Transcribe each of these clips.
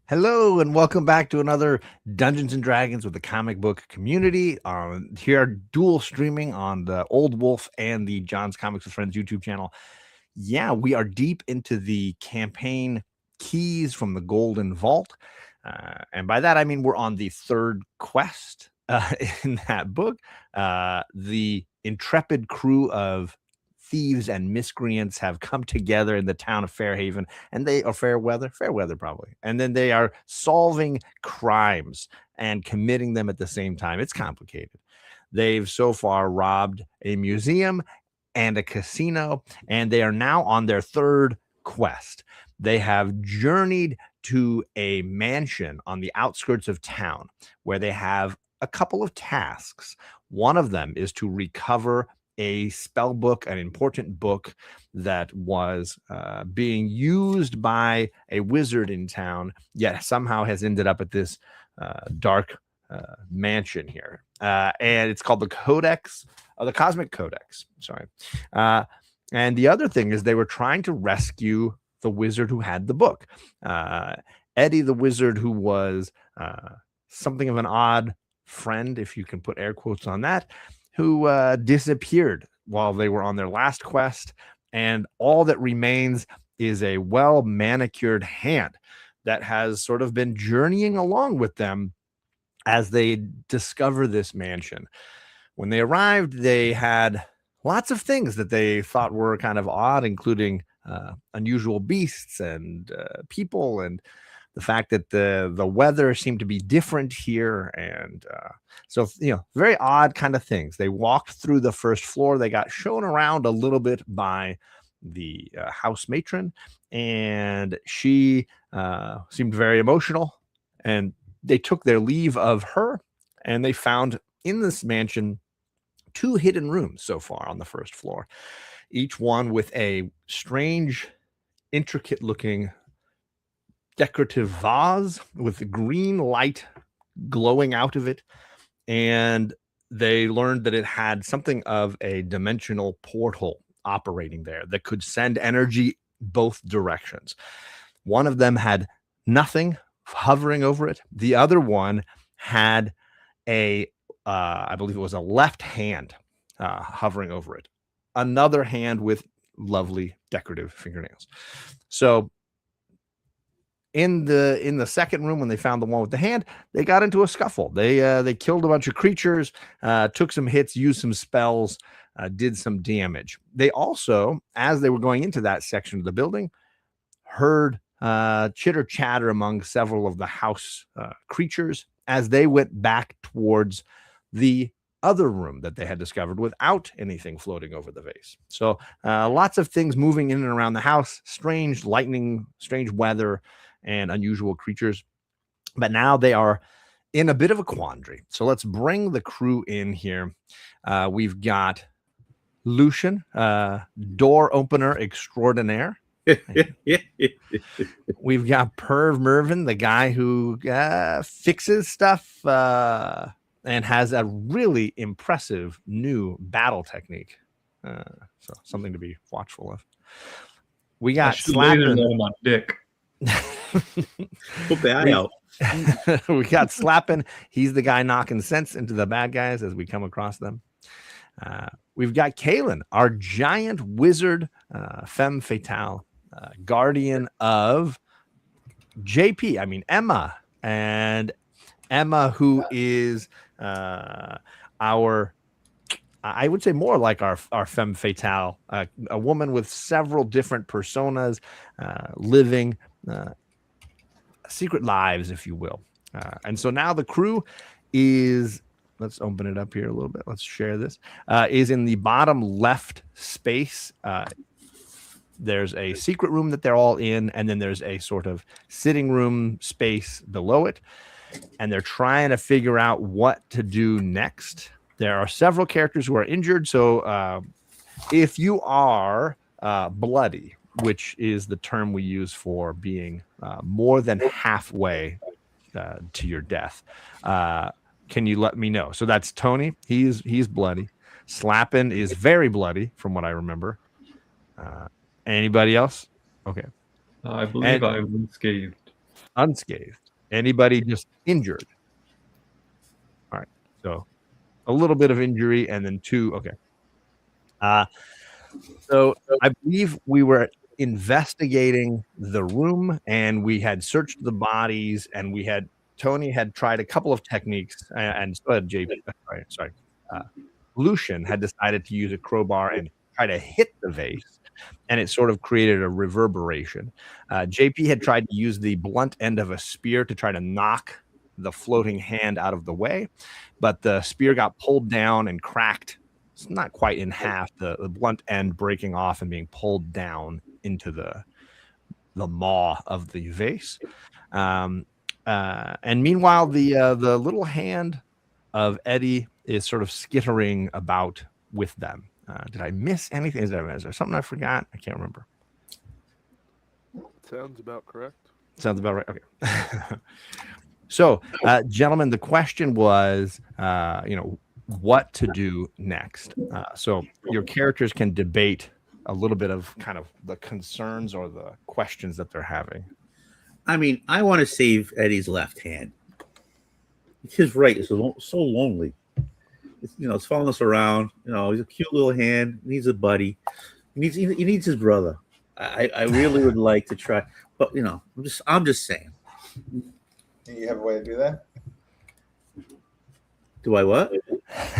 Hello and welcome back to another Dungeons and Dragons with the Comic Book Community. Here dual streaming on the Old Wolf and the John's Comics with Friends YouTube channel. Yeah, we are deep into the campaign keys from the Golden Vault. And by that, I mean we're on the third quest in that book. The intrepid crew of thieves and miscreants have come together in the town of Fairhaven, and they are Fairweather probably, and then they are solving crimes and committing them at the same time. It's complicated. They've so far robbed a museum and a casino, and they are now on their third quest. They have journeyed to a mansion on the outskirts of town where they have a couple of tasks. One of them is to recover a spell book, an important book that was being used by a wizard in town, yet somehow has ended up at this dark mansion here. And it's called the Cosmic Codex. Sorry. And the other thing is they were trying to rescue the wizard who had the book. Eddie, the wizard, who was something of an odd friend, if you can put air quotes on that, who disappeared while they were on their last quest. And all that remains is a well-manicured hand that has sort of been journeying along with them as they discover this mansion. When they arrived, they had lots of things that they thought were kind of odd, including unusual beasts and people, and the fact that the weather seemed to be different here. And so, very odd kind of things. They walked through the first floor. They got shown around a little bit by the house matron, and she seemed very emotional. And they took their leave of her, and they found in this mansion 2 hidden rooms so far on the first floor, each one with a strange, intricate-looking decorative vase with green light glowing out of it. And they learned that it had something of a dimensional portal operating there that could send energy both directions. One of them had nothing hovering over it. The other one had I believe it was a left hand hovering over it. Another hand with lovely decorative fingernails. So in the second room, when they found the one with the hand, they got into a scuffle. They killed a bunch of creatures, took some hits, used some spells, did some damage. They also, as they were going into that section of the building, heard chitter chatter among several of the house creatures as they went back towards the other room that they had discovered without anything floating over the vase. So lots of things moving in and around the house, strange lightning, strange weather, and unusual creatures. But now they are in a bit of a quandary. So let's bring the crew in here. We've got Lucian, door opener extraordinaire. We've got Perv Mervin, the guy who fixes stuff and has a really impressive new battle technique. So something to be watchful of. We got Slappin' on my dick. Put the eye out. We got Slappin'. He's the guy knocking sense into the bad guys as we come across them. We've got Kaylin, our giant wizard, femme fatale, guardian of Emma. And Emma, who is I would say more like our femme fatale, a woman with several different personas, living secret lives, if you will. And so now the crew is, let's open it up here a little bit. Let's share this, is in the bottom left space. There's a secret room that they're all in, and then there's a sort of sitting room space below it. And they're trying to figure out what to do next. There are several characters who are injured. So if you are bloody, which is the term we use for being more than halfway to your death, can you let me know? So that's Tony. He's bloody. Slappin' is very bloody, from what I remember. Anybody else? Okay. I believe I was unscathed. Unscathed. Anybody just injured? All right. So a little bit of injury and then 2. Okay. So I believe we were investigating the room and we had searched the bodies and Tony had tried a couple of techniques and so had JP. Sorry. Lucian had decided to use a crowbar and try to hit the vase, and it sort of created a reverberation. JP had tried to use the blunt end of a spear to try to knock the floating hand out of the way, but the spear got pulled down and cracked. It's not quite in half, the blunt end breaking off and being pulled down into the maw of the vase. And meanwhile, the little hand of Eddie is sort of skittering about with them. Did I miss anything? Is there something I forgot? I can't remember. Sounds about correct. Sounds about right. Okay. So, gentlemen, the question was, what to do next. So your characters can debate a little bit of kind of the concerns or the questions that they're having. I mean, I want to save Eddie's left hand. His right is so lonely. It's following us around. He's a cute little hand. He needs a buddy. He needs his brother. I really would like to try, but I'm just saying. Do you have a way to do that? Do I what?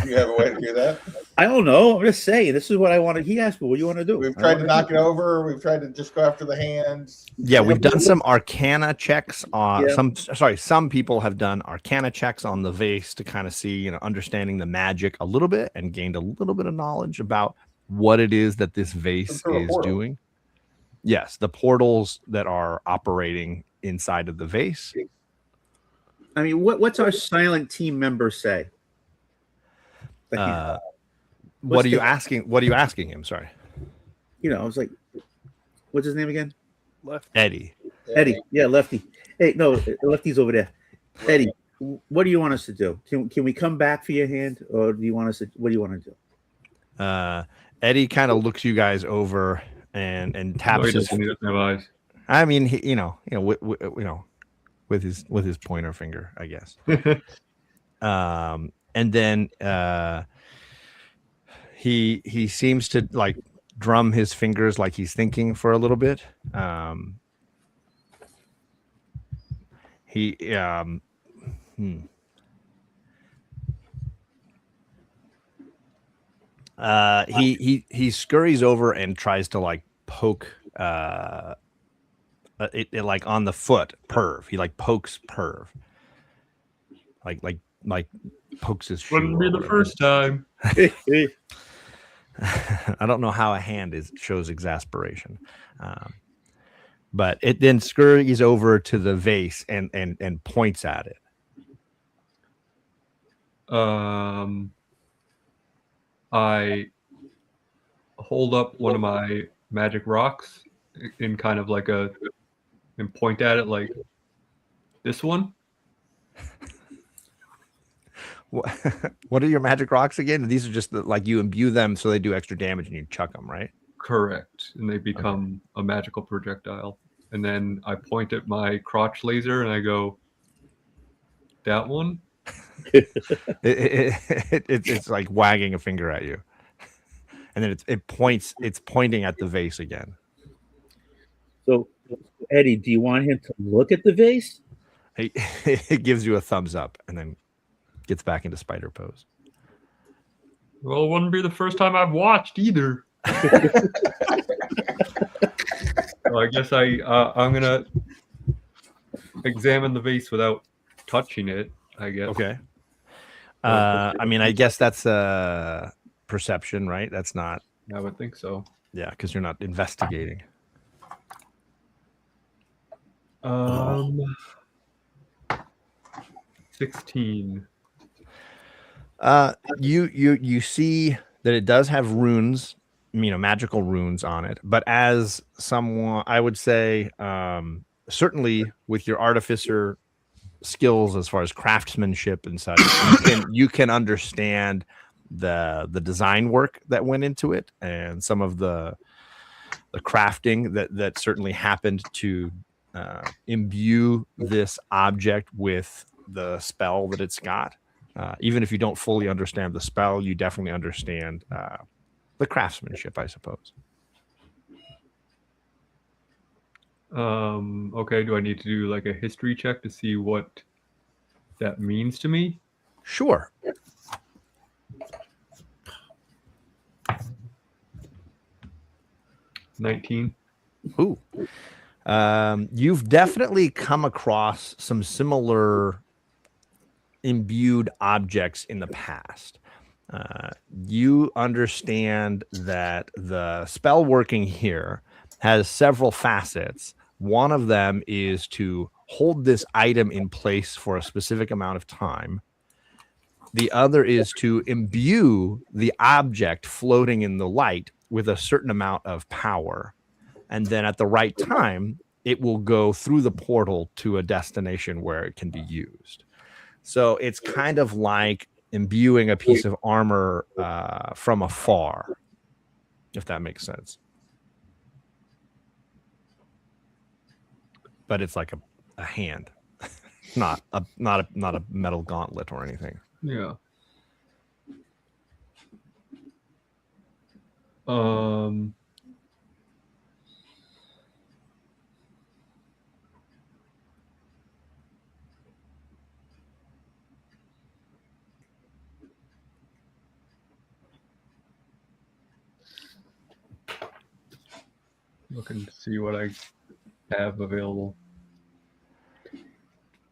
You have a way to do that? I don't know. I'm just saying. This is what I wanted. He asked me, what do you want to do? We've tried to knock it over. We've tried to just go after the hands. Yeah, we've done some arcana checks on some people have done arcana checks on the vase to kind of see, understanding the magic a little bit and gained a little bit of knowledge about what it is that this vase is doing. Yes, the portals that are operating inside of the vase. I mean, what's our silent team member say? What are you asking? What are you asking him? Sorry. I was like, what's his name again? Eddie. Eddie. Yeah, Lefty. Hey, no, Lefty's over there. Eddie, what do you want us to do? Can we come back for your hand, or do you want us to? What do you want to do? Eddie kind of looks you guys over and taps his. I mean, with his pointer finger, I guess. And then he seems to like drum his fingers like he's thinking for a little bit. He scurries over and tries to like poke it like on the foot, Perv. He like pokes Perv. Like pokes his shoe. Wouldn't be the first time. I don't know how a hand shows exasperation. But it then scurries over to the vase and points at it. I hold up one of my magic rocks in kind of like and point at it like this one. What are your magic rocks again? These are just like you imbue them so they do extra damage and you chuck them, right? Correct. And they become a magical projectile. And then I point at my crotch laser and I go, that one? It's like wagging a finger at you. And then it's pointing at the vase again. So, Eddie, do you want him to look at the vase? It gives you a thumbs up and then gets back into spider pose. Well, it wouldn't be the first time I've watched either. So I guess I'm gonna examine the vase without touching it, I guess. Okay. I mean, I guess that's a perception, right? That's not. I would think so. Yeah, because you're not investigating. 16. You see that it does have runes, magical runes on it. But as someone, I would say, certainly with your artificer skills as far as craftsmanship and such, you can understand the design work that went into it and some of the crafting that certainly happened to imbue this object with the spell that it's got. Even if you don't fully understand the spell, you definitely understand the craftsmanship, I suppose. Okay, do I need to do like a history check to see what that means to me? Sure. $19. Ooh. You've definitely come across some similar imbued objects in the past. You understand that the spell working here has several facets. One of them is to hold this item in place for a specific amount of time. The other is to imbue the object floating in the light with a certain amount of power. And then at the right time, it will go through the portal to a destination where it can be used. So it's kind of like imbuing a piece of armor from afar, if that makes sense. But it's like a hand, not a metal gauntlet or anything. Yeah. Looking to see what I have available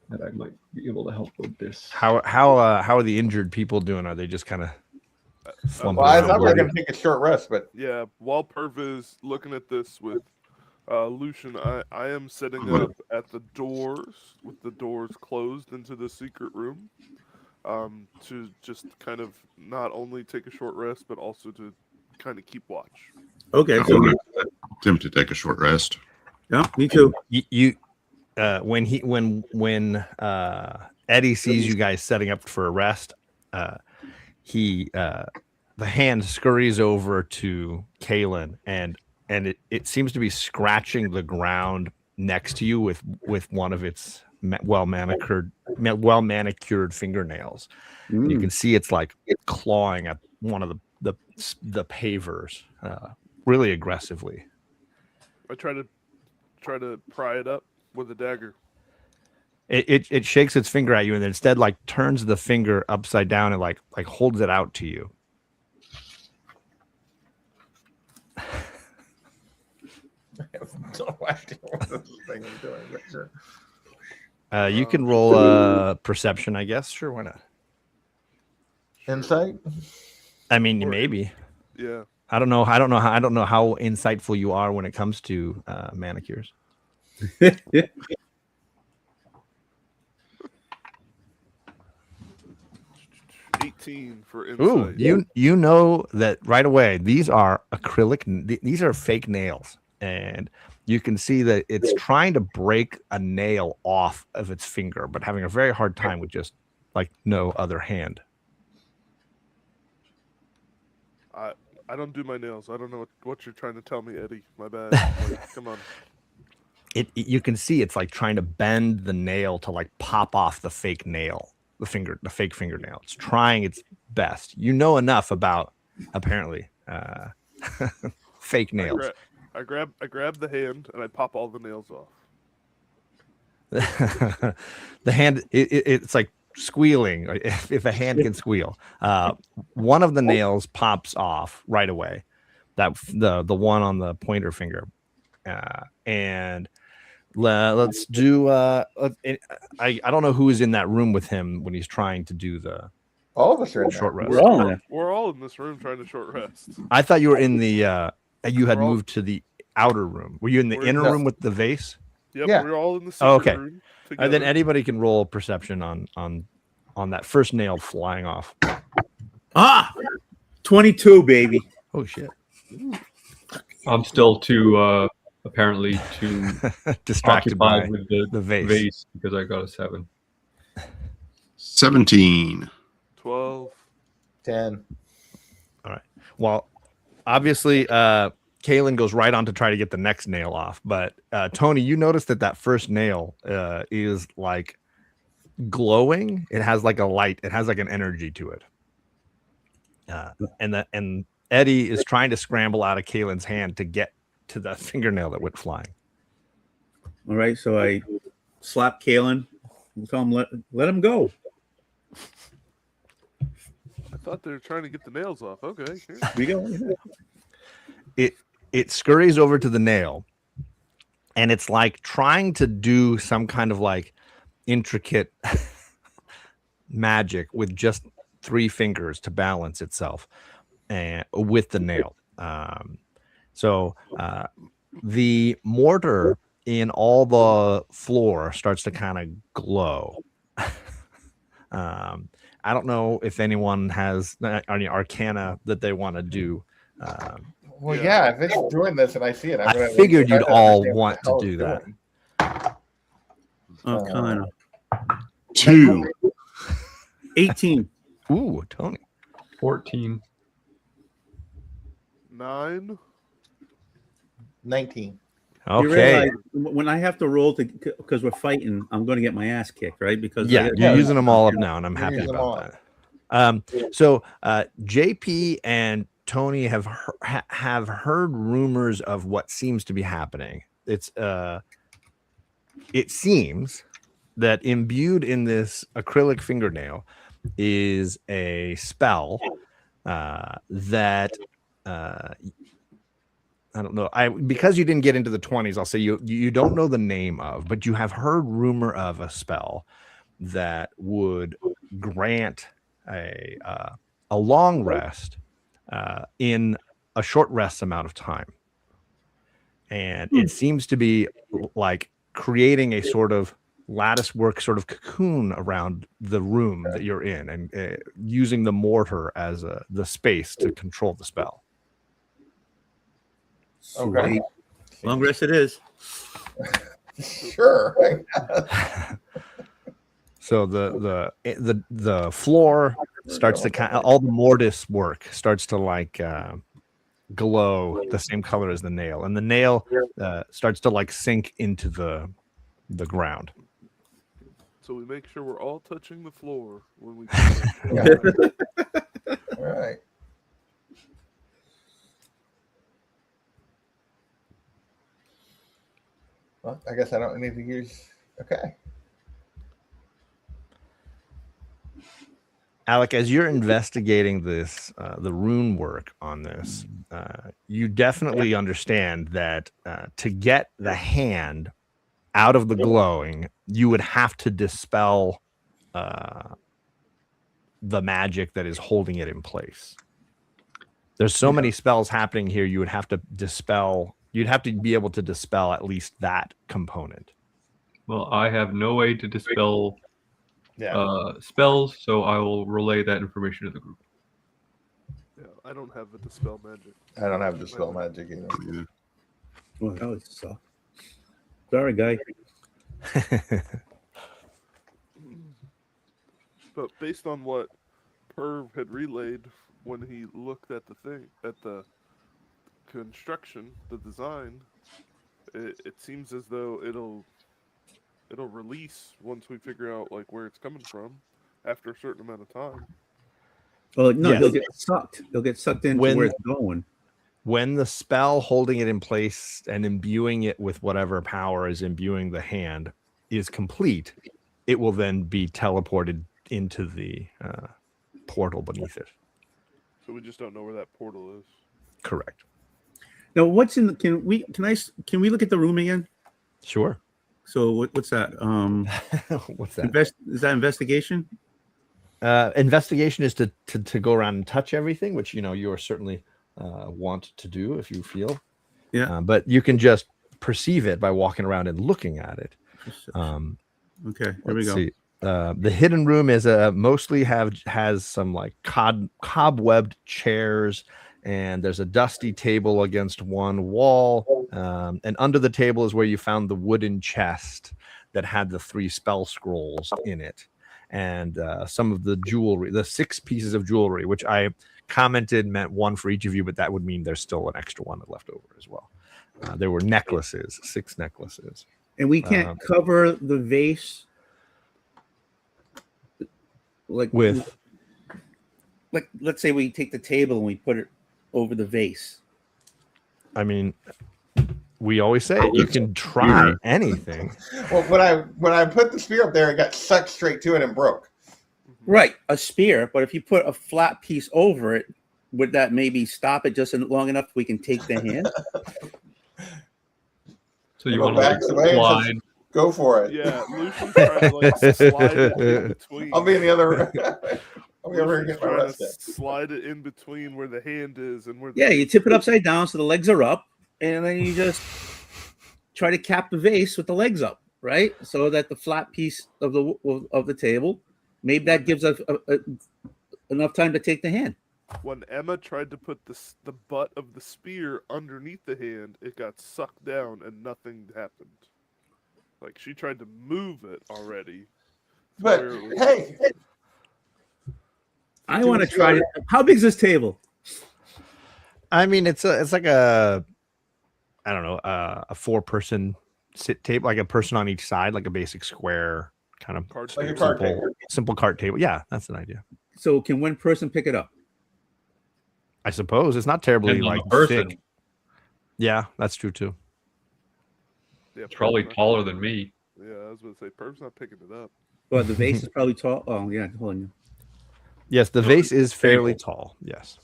that I might be able to help with this. How are the injured people doing? Are they just kind of slumping Well, I around? thought we were going to take a short rest, but Yeah, while Perv is looking at this with Lucian, I am setting up at the doors with the doors closed into the secret room to just kind of not only take a short rest, but also to kind of keep watch. Okay. I'm gonna attempt to take a short rest. Yeah, me too. When Eddie sees you guys setting up for a rest, the hand scurries over to Kalen and it seems to be scratching the ground next to you with one of its well manicured fingernails. You can see it's like clawing at one of the pavers really aggressively. I try to pry it up with a dagger. It shakes its finger at you and then instead like turns the finger upside down and like holds it out to you. I have no idea what this thing is doing. But sure. You can roll perception, I guess. Sure, why not? Insight? I mean, Or- maybe. Yeah. I don't know how insightful you are when it comes to manicures. 18 for insight. Ooh, you know that right away. These are acrylic. These are fake nails, and you can see that it's trying to break a nail off of its finger, but having a very hard time with just like no other hand. I don't do my nails. I don't know what you're trying to tell me, Eddie. My bad. Like, come on. You can see it's like trying to bend the nail to like pop off the fake nail, the fake fingernail. It's trying its best. You know enough about apparently fake nails. I grab the hand and I pop all the nails off. The hand, it's like squealing. If a hand can squeal, one of the nails pops off right away. That the one on the pointer finger, and let's do. I don't know who is in that room with him when he's trying to do the All of us are in short there. rest. We're all in this room trying to short rest. I thought you were in the. You had We're all- moved to the outer room. Were you in the We're inner in- room with the vase? Yep, Yeah. we're all in the secret okay. room And then together. anybody can roll perception on that first nail flying off. 22, baby. Oh shit! I'm still too apparently too Distracted by occupied with the vase. vase because I got a 7. 17. 12. 10. Well, obviously, Kalen goes right on to try to get the next nail off. But Tony, you notice that first nail is like glowing. It has like a light. It has like an energy to it. And Eddie is trying to scramble out of Kalen's hand to get to the fingernail that went flying. All right, so I slap Kalen and tell him let him go. I thought they were trying to get the nails off. Okay, here. We go. It scurries over to the nail, and it's like trying to do some kind of like intricate magic with just 3 fingers to balance itself and with the nail. So the mortar in all the floor starts to kind of glow. I don't know if anyone has any arcana that they want to do. Well, yeah, if it's doing this and I see it, I'm I gonna figured try you'd to all understand what want the hell to it's do that. doing. Arcana. 2. 18. Ooh, Tony. 14. 9. 19. You Okay. realize when I have to roll because we're fighting, I'm going to get my ass kicked, right? Because Yeah, I- you're using them all up now, and I'm You're happy using them about that. So JP and Tony have heard rumors of what seems to be happening. It seems that imbued in this acrylic fingernail is a spell that I don't know. Because you didn't get into the 20s, I'll say you don't know the name of, but you have heard rumor of a spell that would grant a long rest in a short rest amount of time. And it seems to be like creating a sort of lattice work sort of cocoon around the room that you're in, and using the mortar as the space to control the spell. Okay. Long rest it is. Sure. So the floor starts to all the mortise work starts to like glow the same color as the nail, and the nail starts to like sink into the ground. So we make sure we're all touching the floor when we. All right. Well, I guess I don't need to use. Okay. Alec, as you're investigating this, the rune work on this, you definitely understand that to get the hand out of the glowing, you would have to dispel the magic that is holding it in place. There's so many spells happening here, you would have to dispel. You'd have to be able to dispel at least that component. Well, I have no way to dispel spells, so I will relay that information to the group. Yeah, I don't have the dispel magic. I don't have dispel magic either. Yeah. Well, that would suck. Sorry, guy. But based on what Perv had relayed when he looked at the construction, the design, it seems as though it'll release once we figure out like where it's coming from after a certain amount of time. Well, no, Yes. they'll get sucked. They'll get sucked into where it's going. When the spell holding it in place and imbuing it with whatever power is imbuing the hand is complete, it will then be teleported into the portal beneath it. So we just don't know where that portal is. Correct. Now, what's in the? Can we look at the room again? Sure. So what's that? What's that? Is that investigation? Investigation is to go around and touch everything, which you are certainly want to do if you feel. Yeah. But you can just perceive it by walking around and looking at it. Okay, here we go. See. The hidden room is mostly has some like cobwebbed chairs, and there's a dusty table against one wall, and under the table is where you found the wooden chest that had the 3 spell scrolls in it, and some of the jewelry, the 6 pieces of jewelry, which I commented meant one for each of you, but that would mean there's still an extra one left over as well. There were necklaces, 6 necklaces. And we can't cover the vase like let's say we take the table and we put it over the vase. I mean, we always say you can try anything. Well, when I put the spear up there, it got sucked straight to it and broke. Right, a spear. But if you put a flat piece over it, would that maybe stop it just long enough we can take the hand? So you Go want to back like, to the way it slide? says, go for it. Yeah, Lucian's trying to like slide it in between. I'll be in the other. I'll be over here Lucian's getting my trying rest to in. slide it in between where the hand is and where. Yeah, you tip it upside down so the legs are up, and then you just try to cap the vase with the legs up, right? So that the flat piece of the table, maybe that gives us enough time to take the hand. When Emma tried to put the butt of the spear underneath the hand, it got sucked down and nothing happened. Like she tried to move it already. But where it was- hey, I want to try it. How big is this table? I mean, it's like a, I don't know, a 4-person sit table, like a person on each side, like a basic square kind of Card like a table. card table. simple cart table. Yeah, that's an idea. So can one person pick it up? I suppose it's not terribly Depends on like the person. thick. Yeah, that's true too. Yeah, It's probably Perv's not- taller than me. Yeah, I was going to say, Perv's not picking it up. Well, the vase is probably tall. Oh yeah, hold on. Yes, the vase is fairly table. tall. Yes.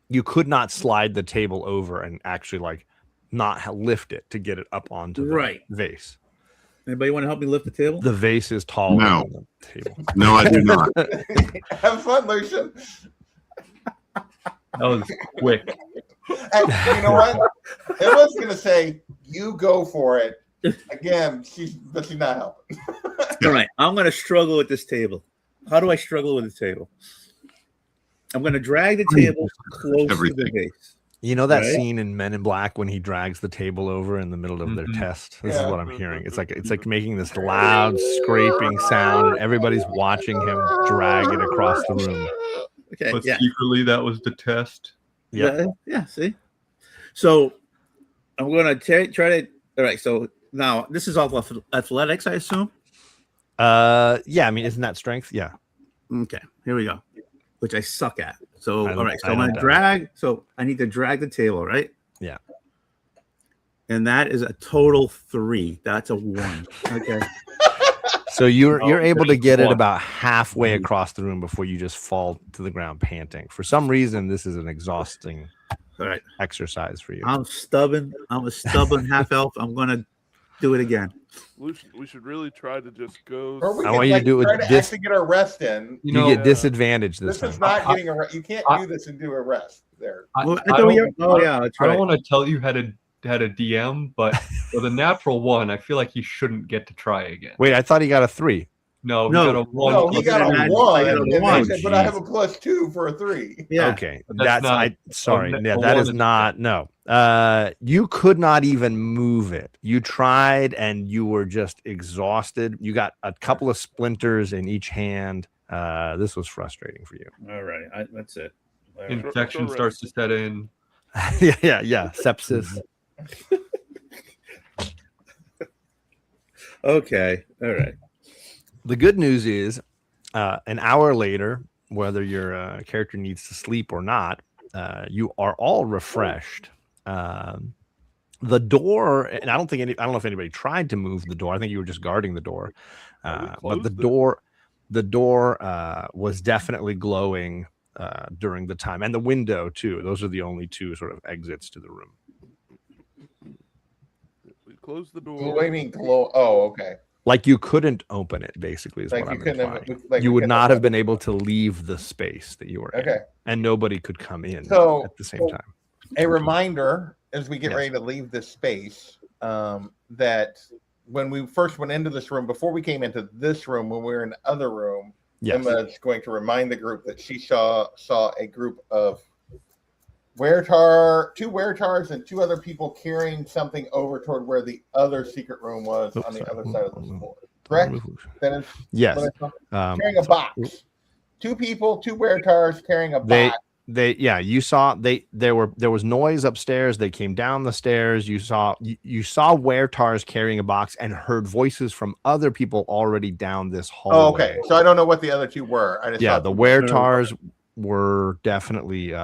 You could not slide the table over and actually like not lift it to get it up onto the Right. vase. Anybody want to help me lift the table? The vase is taller No. than the table. No, I do not. have fun, Lucian. That was quick. Hey, you know what? Emma's gonna say you go for it. Again, but she's not helping. All right, I'm going to struggle with this table. How do I struggle with the table? I'm going to drag the table close to the Everything. vase. You know that Right. scene in Men in Black when he drags the table over in the middle of their Mhm. test? This Yeah. is what I'm hearing. It's like making this loud scraping sound, and everybody's watching him drag it across the room. Okay, But yeah. secretly, that was the test. Yeah. Yeah, see? So I'm going to try to. All right, so now this is all athletics, I assume? Yeah. I mean, isn't that strength? Yeah. Okay, here we go, which I suck at. So, I all right, so don't I'm going to doubt it. drag. So I need to drag the table, right? Yeah. And that is a total 3. That's a 1. Okay. So you're able to get it one. about halfway across the room before you just fall to the ground panting. For some reason, this is an exhausting All right. exercise for you. I'm stubborn. I'm a stubborn half elf. I'm going to do it again. Lucian, we should really try to just go. Or we I can, want you to like, do it with try to this- actually get our rest in. You You know, get disadvantage this This is time. not getting a rest. You can't I- do this and do a rest there. Well, I thought we oh, yeah, that's I don't right. want to tell you how to DM, but with a natural 1, I feel like he shouldn't get to try again. Wait, I thought he got a 3. No, he No, got a 1. No, he got a I 1. got a And one. they said, but I have a +2 for a 3. Yeah. Okay, But that's that's not- I. Sorry, a yeah, one that is is- not. No, you could not even move it. You tried, and you were just exhausted. You got a couple of splinters in each hand. This was frustrating for you. All right. That's it. All right. Infection Short starts to set in. yeah. Sepsis. Okay. All right. The good news is, an hour later, whether your character needs to sleep or not, you are all refreshed. The door, and I don't know if anybody tried to move the door. I think you were just guarding the door. But the closed it. door was definitely glowing during the time, and the window too. Those are the only 2 sort of exits to the room. We close the door. What do you mean glow? Oh, okay. Like you couldn't open it, basically, is Like what you I'm couldn't implying. have. Like You we would couldn't not have been able to leave the space that you were in, Okay. and nobody could come in So- at the same time. A reminder as we get Yes. ready to leave this space that when we first went into this room, before we came into this room, when we were in the other room, Yes. Emma's going to remind the group that she saw a group of two weretars and 2 other people carrying something over toward where the other secret room was Oops, on the sorry. other side of the floor. Correct? That is Yes. what I saw? Carrying a box. two people, two weretars carrying a They box. you saw there was noise upstairs. They came down the stairs. You saw weretars carrying a box and heard voices from other people already down this hallway. Oh, okay. So I don't know what the other two were. I just Yeah, saw the two. weretars were definitely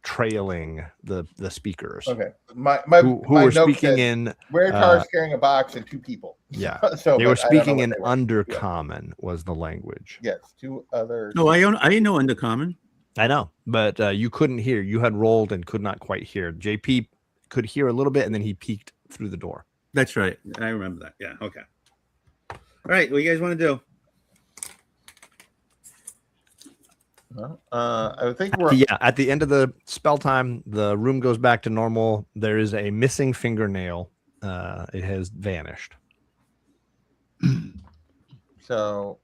trailing the speakers. Okay. My Who my were note speaking said in weretars carrying a box and two people. yeah. So They were but I don't know speaking what in they were. undercommon was the language. Yes, two others. No, I didn't know Undercommon. I know, but you couldn't hear. You had rolled and could not quite hear. JP could hear a little bit, and then he peeked through the door. That's right. I remember that. Yeah. Okay. All right. What do you guys want to do? I think we're At the end of the spell time, the room goes back to normal. There is a missing fingernail. It has vanished. so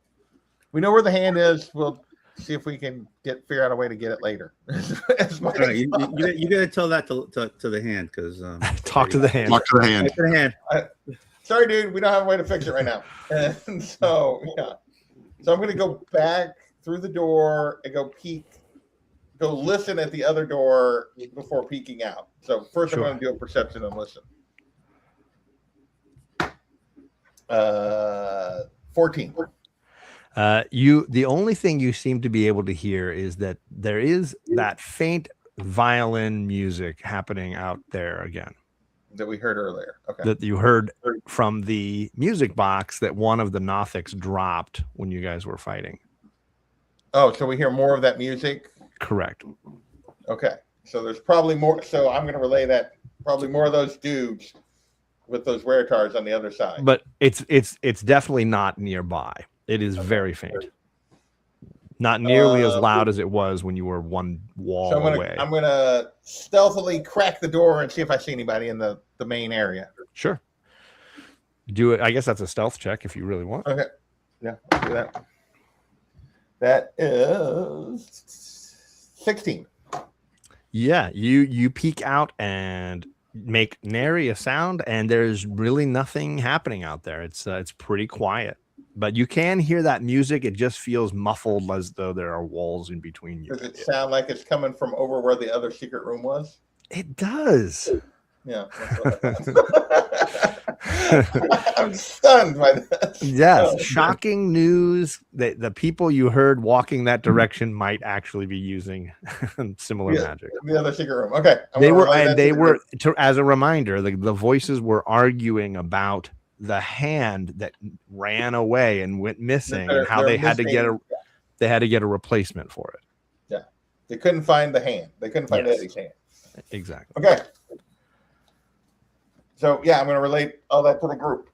we know where the hand is. We'll see if we can figure out a way to get it later. All right. You got to tell that to the hand because Talk to the hand. Talk to the hand. Talk to the hand. Sorry, dude, we don't have a way to fix it right now. And so yeah. So I'm gonna go back through the door and go listen at the other door before peeking out. So first Sure. I'm gonna do a perception and listen. 14. The only thing you seem to be able to hear is that there is that faint violin music happening out there again. That we heard earlier. Okay. That you heard from the music box that one of the Nothics dropped when you guys were fighting. Oh, so we hear more of that music. Correct. Okay. So there's probably more. So I'm going to relay that probably more of those dudes with those weretars on the other side. But it's definitely not nearby. It is very faint. Not nearly as loud as it was when you were one wall away. I'm gonna stealthily crack the door and see if I see anybody in the main area. Sure. Do it. I guess that's a stealth check if you really want. Okay. Yeah, I'll do that. That is 16. Yeah, you peek out and make nary a sound, and there's really nothing happening out there. It's pretty quiet, but you can hear that music. It just feels muffled, as though there are walls in between you. Does it sound like it's coming from over where the other secret room was? It does. Yeah. I'm stunned by that. Yes, shocking news that the people you heard walking that direction might actually be using similar magic. The other secret room. Okay. As a reminder, the voices were arguing about the hand that ran away and went missing, and how they had to get a replacement for it. Yeah, they couldn't find the hand. They couldn't find Eddie's hand. Exactly. Okay. So yeah, I'm going to relate all that to the group.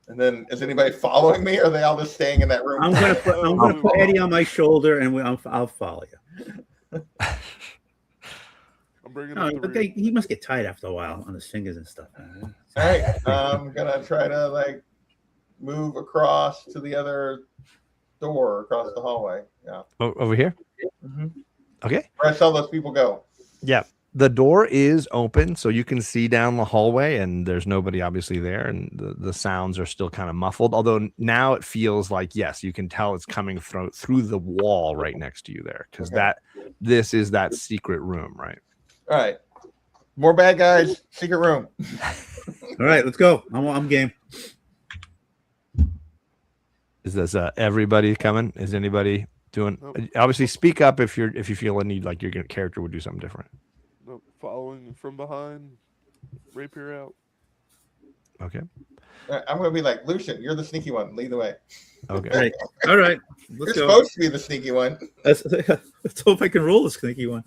And then, is anybody following me, or are they all just staying in that room? I'm gonna put Eddie on my shoulder, and I'll follow you. I'm bringing No, up the okay, he must get tired after a while on his fingers and stuff. All right, I'm gonna try to move across to the other door across the hallway. Yeah. Over here. Mm-hmm. Okay. Where I saw those people go. Yeah. The door is open, so you can see down the hallway, and there's nobody obviously there, and the sounds are still kind of muffled. Although now it feels like, yes, you can tell it's coming through the wall right next to you there, because this is that secret room, right? All right. More bad guys. Secret room. All right, let's go. I'm game. Is this everybody coming? Is anybody doing? Nope. Obviously, speak up if you feel a need, like your character would do something different. Nope. Following from behind, rapier out. Okay. All right, I'm gonna be like, Lucian, you're the sneaky one. Lead the way. Okay. All right. You're Let's go. supposed to be the sneaky one. Let's hope I can roll the sneaky one.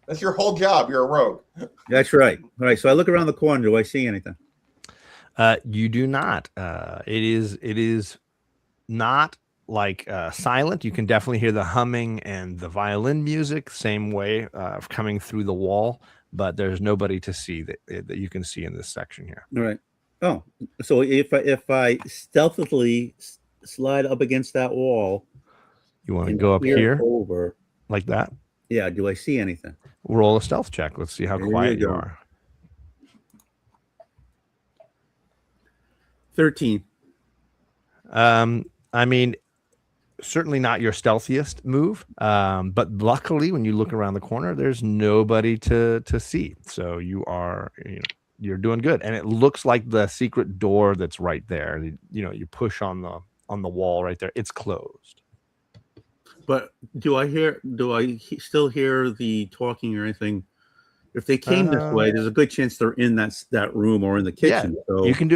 That's your whole job. You're a rogue. That's right. All right. So I look around the corner. Do I see anything? You do not. It is not silent. You can definitely hear the humming and the violin music, same way coming through the wall, but there's nobody to see that you can see in this section here. All right. Oh, so if I stealthily slide up against that wall, You want to and go up peer here over, like that? yeah. Do I see anything? Roll a stealth check. Let's see how Here quiet you you go. are. 13. I mean, certainly not your stealthiest move, but luckily when you look around the corner, there's nobody to see. So you're doing good, and it looks like the secret door that's right there. You push on the wall right there. It's closed. But do I still hear the talking or anything? If they came this way, there's a good chance they're in that room or in the kitchen. Yeah, so you can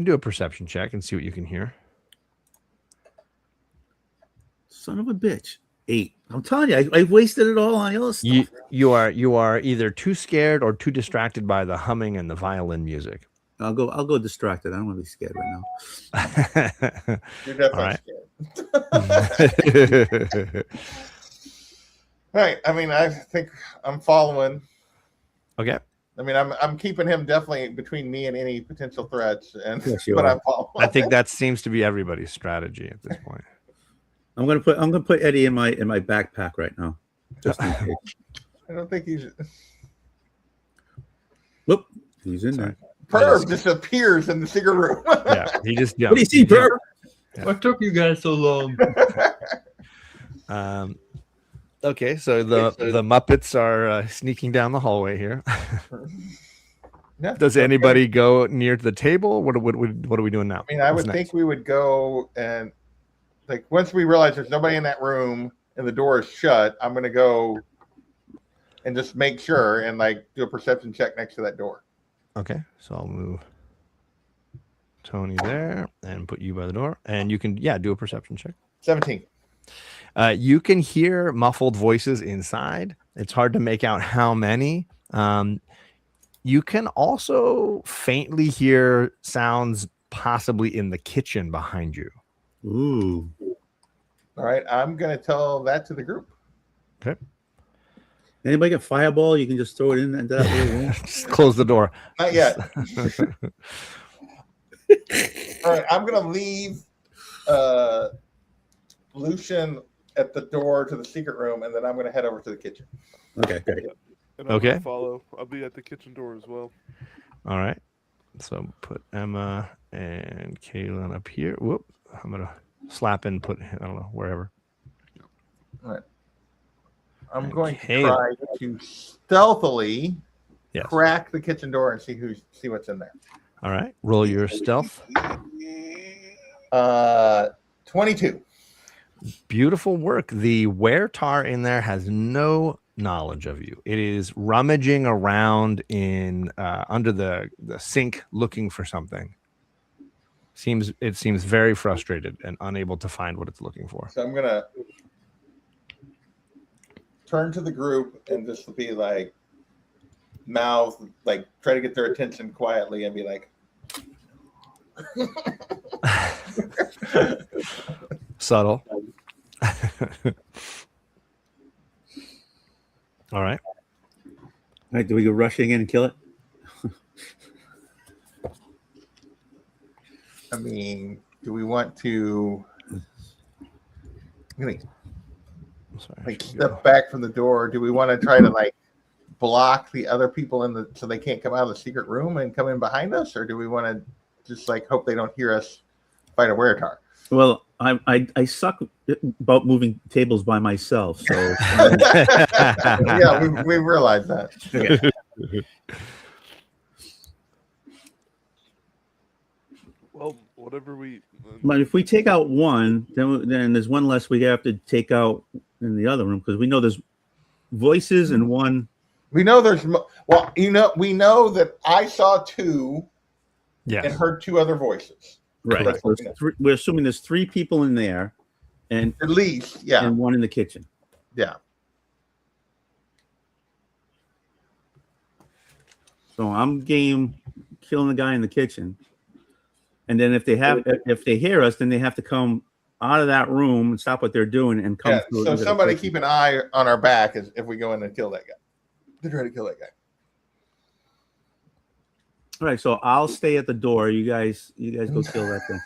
do a perception check and see what you can hear. Son of a bitch. 8. I'm telling you, I wasted it all on the other stuff. You are either too scared or too distracted by the humming and the violin music. I'll go distracted. I don't want to be scared right now. You're definitely scared. Right. I mean, I think I'm following. Okay. I mean, I'm keeping him definitely between me and any potential threats, and Yes, I'm following. I think that seems to be everybody's strategy at this point. I'm gonna put Eddie in my backpack right now. Just in case. I don't think he's. Whoop, he's in there. Perv just appears in the secret room. Yeah, he just jumped. What do you see, Perv? What took you guys so long? Okay, so the Muppets are sneaking down the hallway here. Yeah. Does anybody go near to the table? What are we doing now? I mean, I What's would next? think we would go and once we realize there's nobody in that room and the door is shut, I'm gonna go and just make sure and do a perception check next to that door. Okay, so I'll move Tony there and put you by the door, and you can do a perception check. 17. You can hear muffled voices inside. It's hard to make out how many. You can also faintly hear sounds possibly in the kitchen behind you. Ooh. All right, I'm gonna tell that to the group. Okay. Anybody get fireball? You can just throw it in into that little room. Just close the door. Not yet. All right, I'm gonna leave Lucian at the door to the secret room, and then I'm gonna head over to the kitchen. Okay, great. And I'm Okay. gonna follow. I'll be at the kitchen door as well. All right. So put Emma and Kaylin up here. Whoop. I'm gonna slap in, put I don't know, wherever. All right. I'm going to Okay. try to stealthily Yes. crack the kitchen door and see what's in there. All right. Roll your stealth. 22. Beautiful work. The weretar in there has no knowledge of you. It is rummaging around in under the sink looking for something. It seems very frustrated and unable to find what it's looking for. So I'm gonna turn to the group and just be mouth, try to get their attention quietly and be like, Subtle. All right. All right, do we go rushing in and kill it? I mean, do we want to I'm sorry. I should go. step back from the door? Do we want to try to block the other people so they can't come out of the secret room and come in behind us, or do we want to just hope they don't hear us fight a weretar? Well, I suck about moving tables by myself, so Yeah, we realize that. okay. Well, whatever we. But if we take out one, then there's one less we have to take out in the other room because we know there's voices and one. We know we know that I saw 2 and Yes. heard 2 other voices. Right. Correct. So we're assuming there's 3 people in there, and At least, yeah. and one in the kitchen. Yeah. So I'm game killing the guy in the kitchen, and then if they hear us, then they have to come out of that room and stop what they're doing and come. Yeah. through So into the somebody kitchen. keep an eye on our back if we go in and kill that guy. To try to kill that guy. All right, so I'll stay at the door. You guys go kill that thing.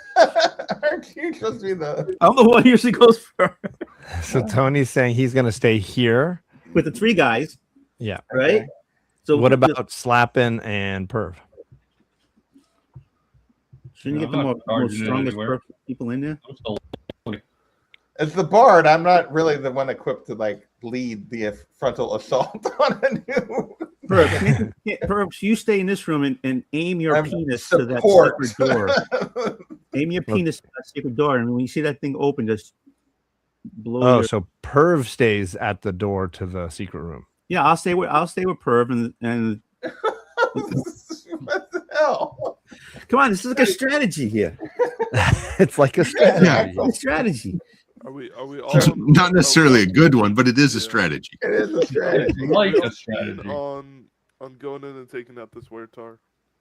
Aren't you supposed to be the? I'm the one who usually goes first So Tony's saying he's going to stay here. with the 3 guys, Yeah. right? So What about Slappin' and Perv? Shouldn't you I'm get the not most charging it strongest anywhere. people in there? I'm still As the bard, I'm not really the one equipped to like lead the frontal assault on a new. Perhaps you stay in this room and aim your I'm penis to that support. secret door. Aim your penis to that secret door, and when you see that thing open, just blow. Oh, your... so Perv stays at the door to the secret room. Yeah, I'll stay with Perv and What the hell? come on, this is like a strategy here. It's like a strategy. A strategy. Are we all It's not necessarily a good one, but it is a strategy. It is a strategy. like Are we a strategy. on going in and taking out this weretar?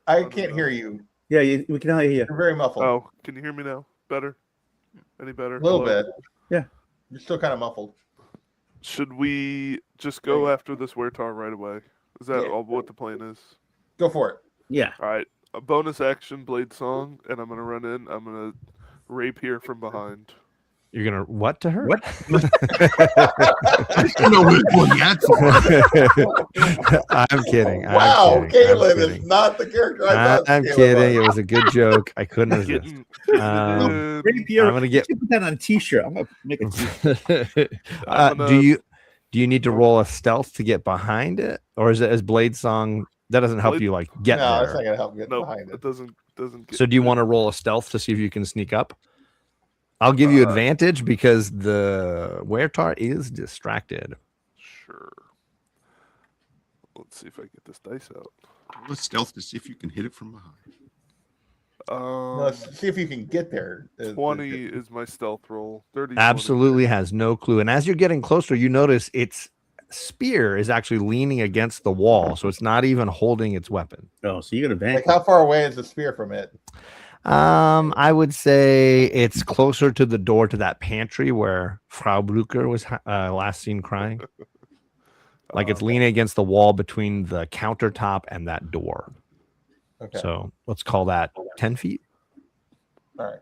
I can't hear you. Yeah, we can all hear you. You're very muffled. Oh, can you hear me now? Better? Any better? A little Hello? bit. Yeah. You're still kind of muffled. Should we just go after this weretar right away? Is that Yeah. all what the plan is? Go for it. Yeah. All right. A bonus action blade song, and I'm gonna run in. I'm gonna rapier from behind. You're gonna what to her? What? I don't know what that's for. I'm kidding. Wow, I'm kidding. Caitlin is not the character I thought. I'm Caitlin kidding. It was. was a good joke. I couldn't resist. Getting Rapier. I'm gonna get. You should put that on a t-shirt. I'm gonna make a t-shirt. Do you need to roll a stealth to get behind it, or is it as Blade Song? That doesn't help Blade- you like get No, it's there. not gonna help get no, behind it it. doesn't get. So do you want to roll a stealth to see if you can sneak up? I'll give you advantage because the weretar is distracted. Sure. Let's see if I get this dice out. Let's stealth to see if you can hit it from behind. Let's see if you can get there. 20 is my stealth roll. 30. 20. Absolutely has no clue. And as you're getting closer, you notice its spear is actually leaning against the wall, so it's not even holding its weapon. Oh, so you got advantage. Like, how far away is the spear from it? I would say it's closer to the door to that pantry where Frau Blucher was last seen crying. Like it's leaning against the wall between the countertop and that door. Okay. So let's call that 10 feet. All right.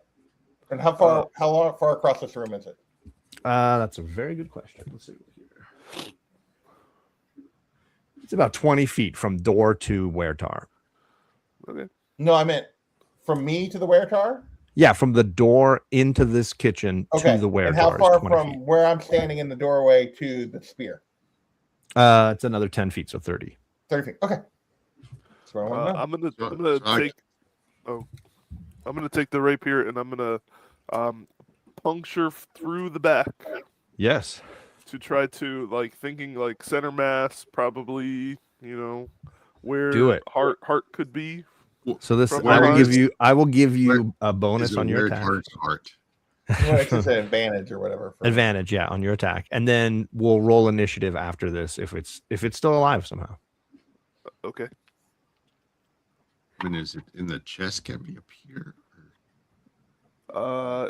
And how far across this room is it? That's a very good question. Let's see here. It's about 20 feet from door to weretar. Okay. No, I meant from me to the weretar. Yeah, from the door into this kitchen Okay. to the weretar. And how is far 20 from feet. where I'm standing in the doorway to the spear? It's another 10 feet, so 30. 30 feet. Okay. That's what I want to know. I'm gonna take the rapier and I'm gonna puncture through the back Yes. to try to thinking center mass, probably where Do it. heart could be. So this From I will behind. give you a bonus Is it on your weird attack. heart? Well, it's just an advantage or whatever. Advantage, yeah, on your attack. And then we'll roll initiative after this if it's still alive somehow. Okay. When is it in the chest? Can be up here.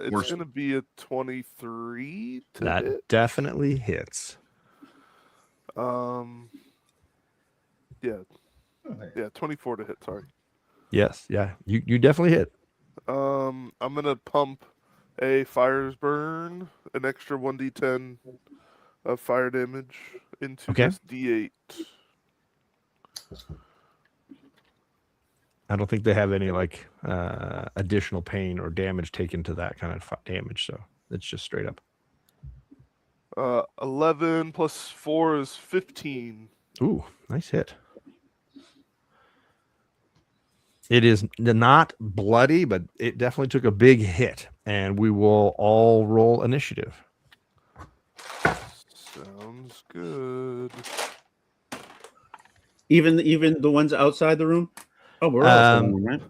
It's Worst. gonna be a 23 to That hit. definitely hits. Yeah, Okay. 24 to hit. Sorry. Yes, yeah. You definitely hit. I'm gonna pump a fire's burn, an extra 1d10 of fire damage into Okay. this d8. I don't think they have any additional pain or damage taken to that kind of damage, so it's just straight up. 11 plus 4 is 15. Ooh, nice hit. It is not bloody, but it definitely took a big hit, and we will all roll initiative. Sounds good. Even the ones outside the room. Oh, we're all outside the room, right?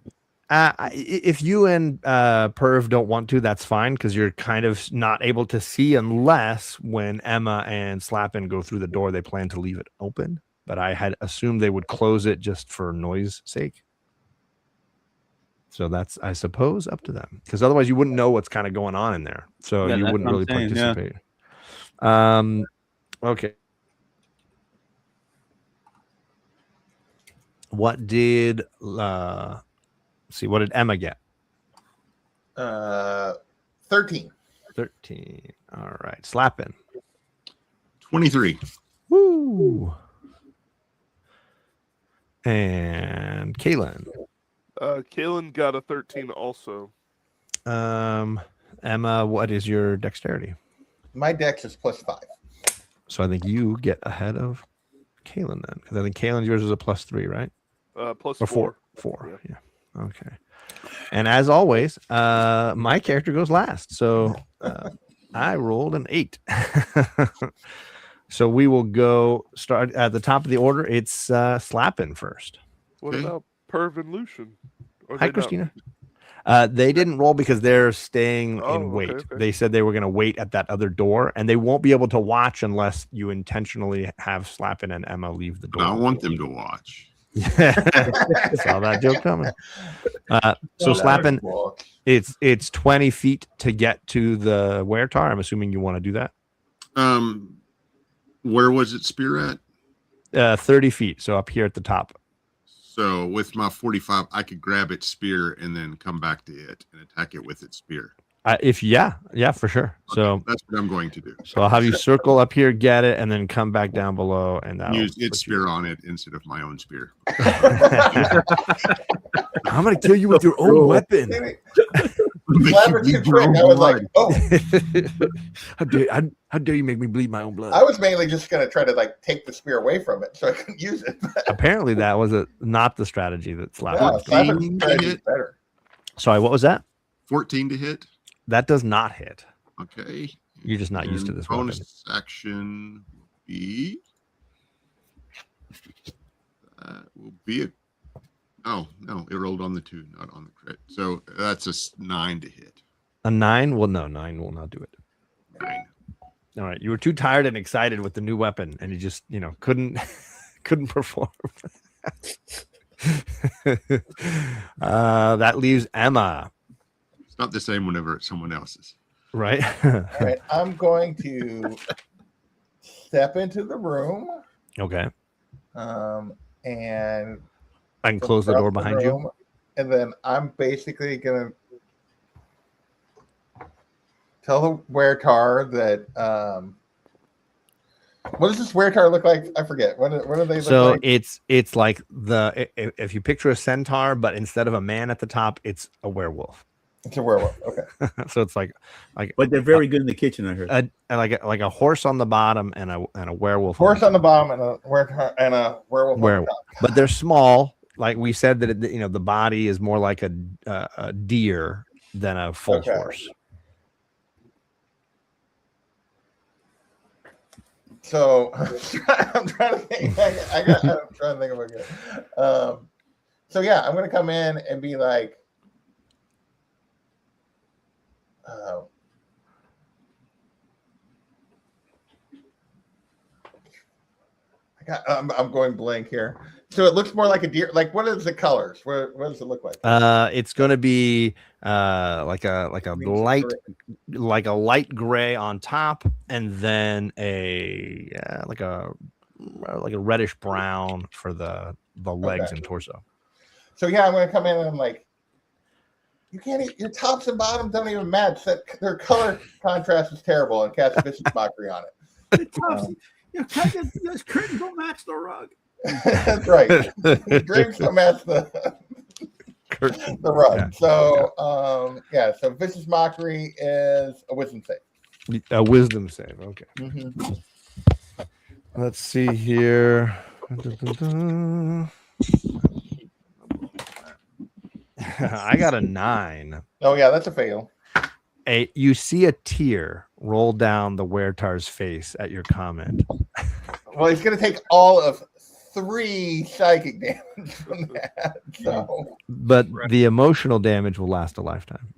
If you and Perv don't want to, that's fine, because you're kind of not able to see unless when Emma and Slappin go through the door, they plan to leave it open. But I had assumed they would close it just for noise sake. So that's, I suppose, up to them, because otherwise you wouldn't know what's kind of going on in there. So Yeah, you that's wouldn't what really I'm saying, yeah. participate. Okay. What did let's see? What did Emma get? 13. 13. All right, Slappin'. 23. Woo. And Kaylin. Kalen got a 13 also. Emma, what is your dexterity? My dex is +5. So I think you get ahead of Kalen then, because I think Kalen, yours is a +3, right? Plus Or 4. 4. Yeah. Okay. And as always, my character goes last. So I rolled an 8. So we will go start at the top of the order. It's Slappin first. What Okay. about Perv and Lucian? Are Hi, they not- Christina. They didn't roll because they're staying Oh, in okay, wait. okay. They said they were going to wait at that other door, and they won't be able to watch unless you intentionally have Slappin and Emma leave the But I door. want them to watch. Saw that joke coming. So Slappin, it's 20 feet to get to the Weretar. I'm assuming you want to do that. Where was it spear at? 30 feet. So up here at the top. So with my 45, I could grab its spear and then come back to it and attack it with its spear. Yeah, for sure. So Okay, that's what I'm going to do. So I'll have you circle up here, get it, and then come back down below, and that'll Use its put spear on it instead of my own spear. I'm gonna kill you with your own weapon. Clever trick. I was like, oh, How dare you make me bleed my own blood? I was mainly just gonna try to like take the spear away from it so I couldn't use it. Apparently, that was not the strategy that Slappin. No, was Clever doing. trick is better. Sorry, what was that? 14 to hit. That does not hit. Okay. You're just not used to And this bonus weapon. action will be a. Oh no, it rolled on the 2, not on the crit. So that's a 9 to hit. A 9? Well, no, 9 will not do it. 9. All right, you were too tired and excited with the new weapon, and you just, couldn't perform. That leaves Emma, It's not the same whenever it's someone else's. right? All right, I'm going to step into the room, Okay. and I can close the door behind you. room, and then I'm basically gonna tell the Weretar that. What does this Weretar look like? I forget. What do they look So like? it's like if you picture a centaur, but instead of a man at the top, it's a werewolf. It's a werewolf. Okay. So it's like But they're very good in the kitchen, I heard. like a horse on the bottom and a werewolf. Horse on the bottom and a werewolf. Werewolf. But they're small. Like we said that the body is more like a deer than a full Okay. horse. So I'm trying to think. I'm trying to think of a good. So yeah, I'm gonna come in and be like, I'm going blank here. So it looks more like a deer. Like, what is the colors? What does it look like? It's going to be like a light gray on top, and then like a reddish brown for the legs Okay. and torso. So yeah, I'm gonna come in and I'm like, you can't. Your tops and bottoms don't even match. Their color contrast is terrible, and cast vicious mockery on it. Those curtains don't match the rug. That's right. The drapes don't match the rug. Yeah. So so vicious mockery is a wisdom save. A wisdom save. Okay. Mm-hmm. Let's see here. I got a 9. Oh yeah, that's a fail. You see a tear roll down the Weretar's face at your comment. Well, he's gonna take all of 3 psychic damage from that. So, But the emotional damage will last a lifetime.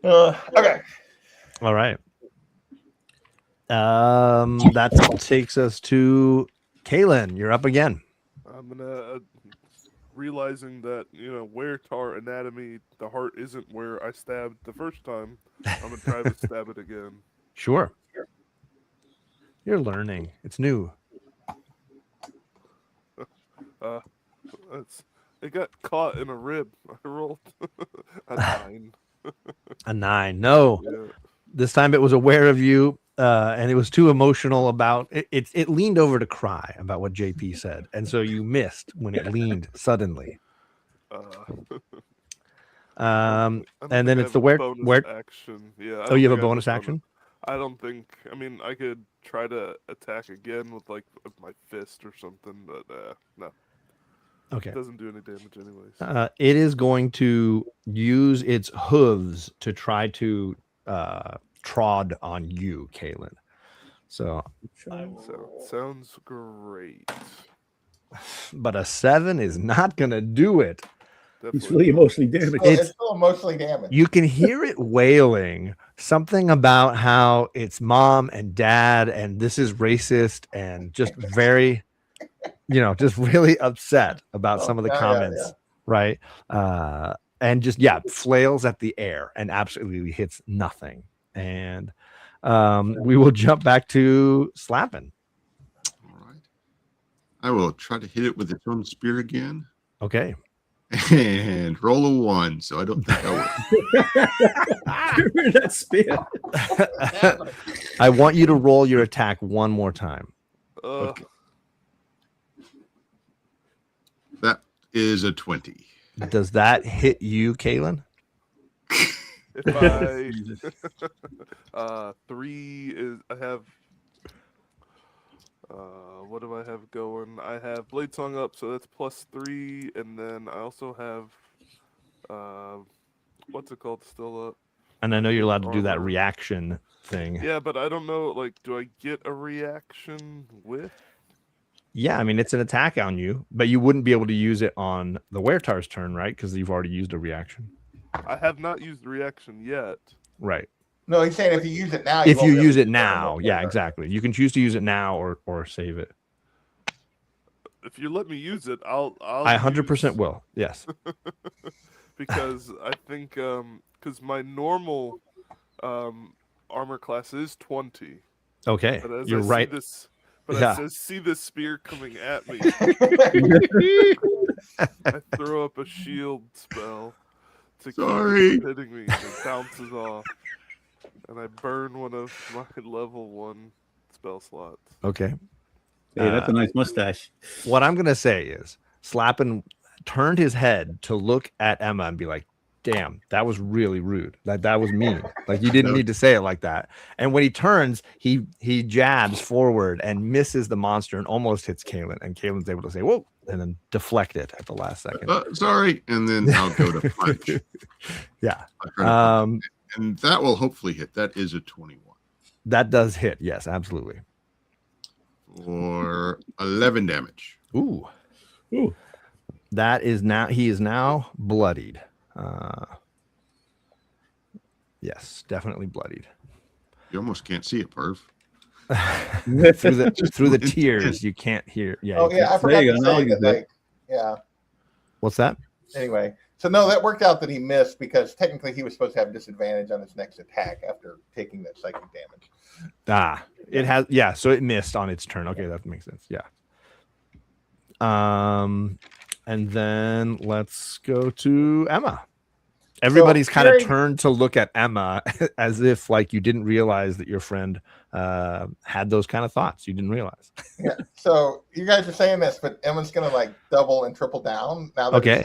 Okay. All right. That takes us to Kaylin. You're up again. I'm gonna realizing that Weretar anatomy, the heart isn't where I stabbed the first time. I'm gonna try to stab it again. Sure. You're learning. It's new. It got caught in a rib. I rolled a 9. A 9. No. Yeah. This time it was aware of you. and it was too emotional about it. It leaned over to cry about what JP said, and so you missed when it leaned suddenly. I don't And then think it's I the have a where. bonus action. Yeah. I Oh, don't you have a think I bonus action? I don't think. I mean, I could try to attack again with like my fist or something, but no. Okay. It doesn't do any damage anyways. It is going to use its hooves to try to trod on you, Kaylin. So, Sounds great. but a 7 is not going to do it. It's really emotionally damaged. It's still emotionally damaged. You can hear it wailing something about how it's mom and dad, and this is racist, and just very, just really upset about some of the comments, right? And just flails at the air and absolutely hits nothing. And we will jump back to Slappin'. All right. I will try to hit it with its own spear again. Okay. And roll a 1, so I don't think I will. That spear. I want you to roll your attack one more time. Okay. That is a 20. Does that hit you, Kaylin? If I 3 is I have what do I have going? I have Blade Song up, so that's +3, and then I also have what's it called still up? And I know you're allowed to do that Armor. reaction thing. Yeah, but I don't know, like, do I get a reaction with? Yeah, I mean, it's an attack on you, but you wouldn't be able to use it on the Wertar's turn, right? Because you've already used a reaction. I have not used the reaction yet. Right. No, he's saying if you use it now. If you won't use be it able to now, turn yeah, exactly. You can choose to use it now or save it. If you let me use it, I'll I 100% will. Yes. Because I think because my normal armor class is 20. Okay. But as You're I right. See this, but Yeah. as I see this spear coming at me, I throw up a shield spell to keep it from hitting me, and it bounces off, and I burn one of my level 1 spell slots. Okay. Hey, that's a nice mustache. What I'm going to say is Slappin' turned his head to look at Emma and be like, damn, that was really rude. That was mean. Like, you didn't need to say it like that. And when he turns, he jabs forward and misses the monster and almost hits Kaylin. And Kaylin's able to say, whoa, and then deflect it at the last second. Sorry. And then I'll go to punch. Yeah. And that will hopefully hit. That is a 21. That does hit. Yes, absolutely. For 11 damage. Ooh. That is now, he is now bloodied. Yes, definitely bloodied. You almost can't see it, Perv. through the tears, you can't hear. Yeah. Oh yeah, I forgot to say that. Like, yeah. What's that? Anyway, so no, that worked out that he missed because technically he was supposed to have disadvantage on his next attack after taking that psychic damage. It has. Yeah, so it missed on its turn. Okay, that makes sense. Yeah. And then let's go to Emma. Everybody's kind of turned to look at Emma as if like you didn't realize that your friend had those kind of thoughts. You didn't realize. Yeah. So you guys are saying this, but Emma's gonna like double and triple down now that he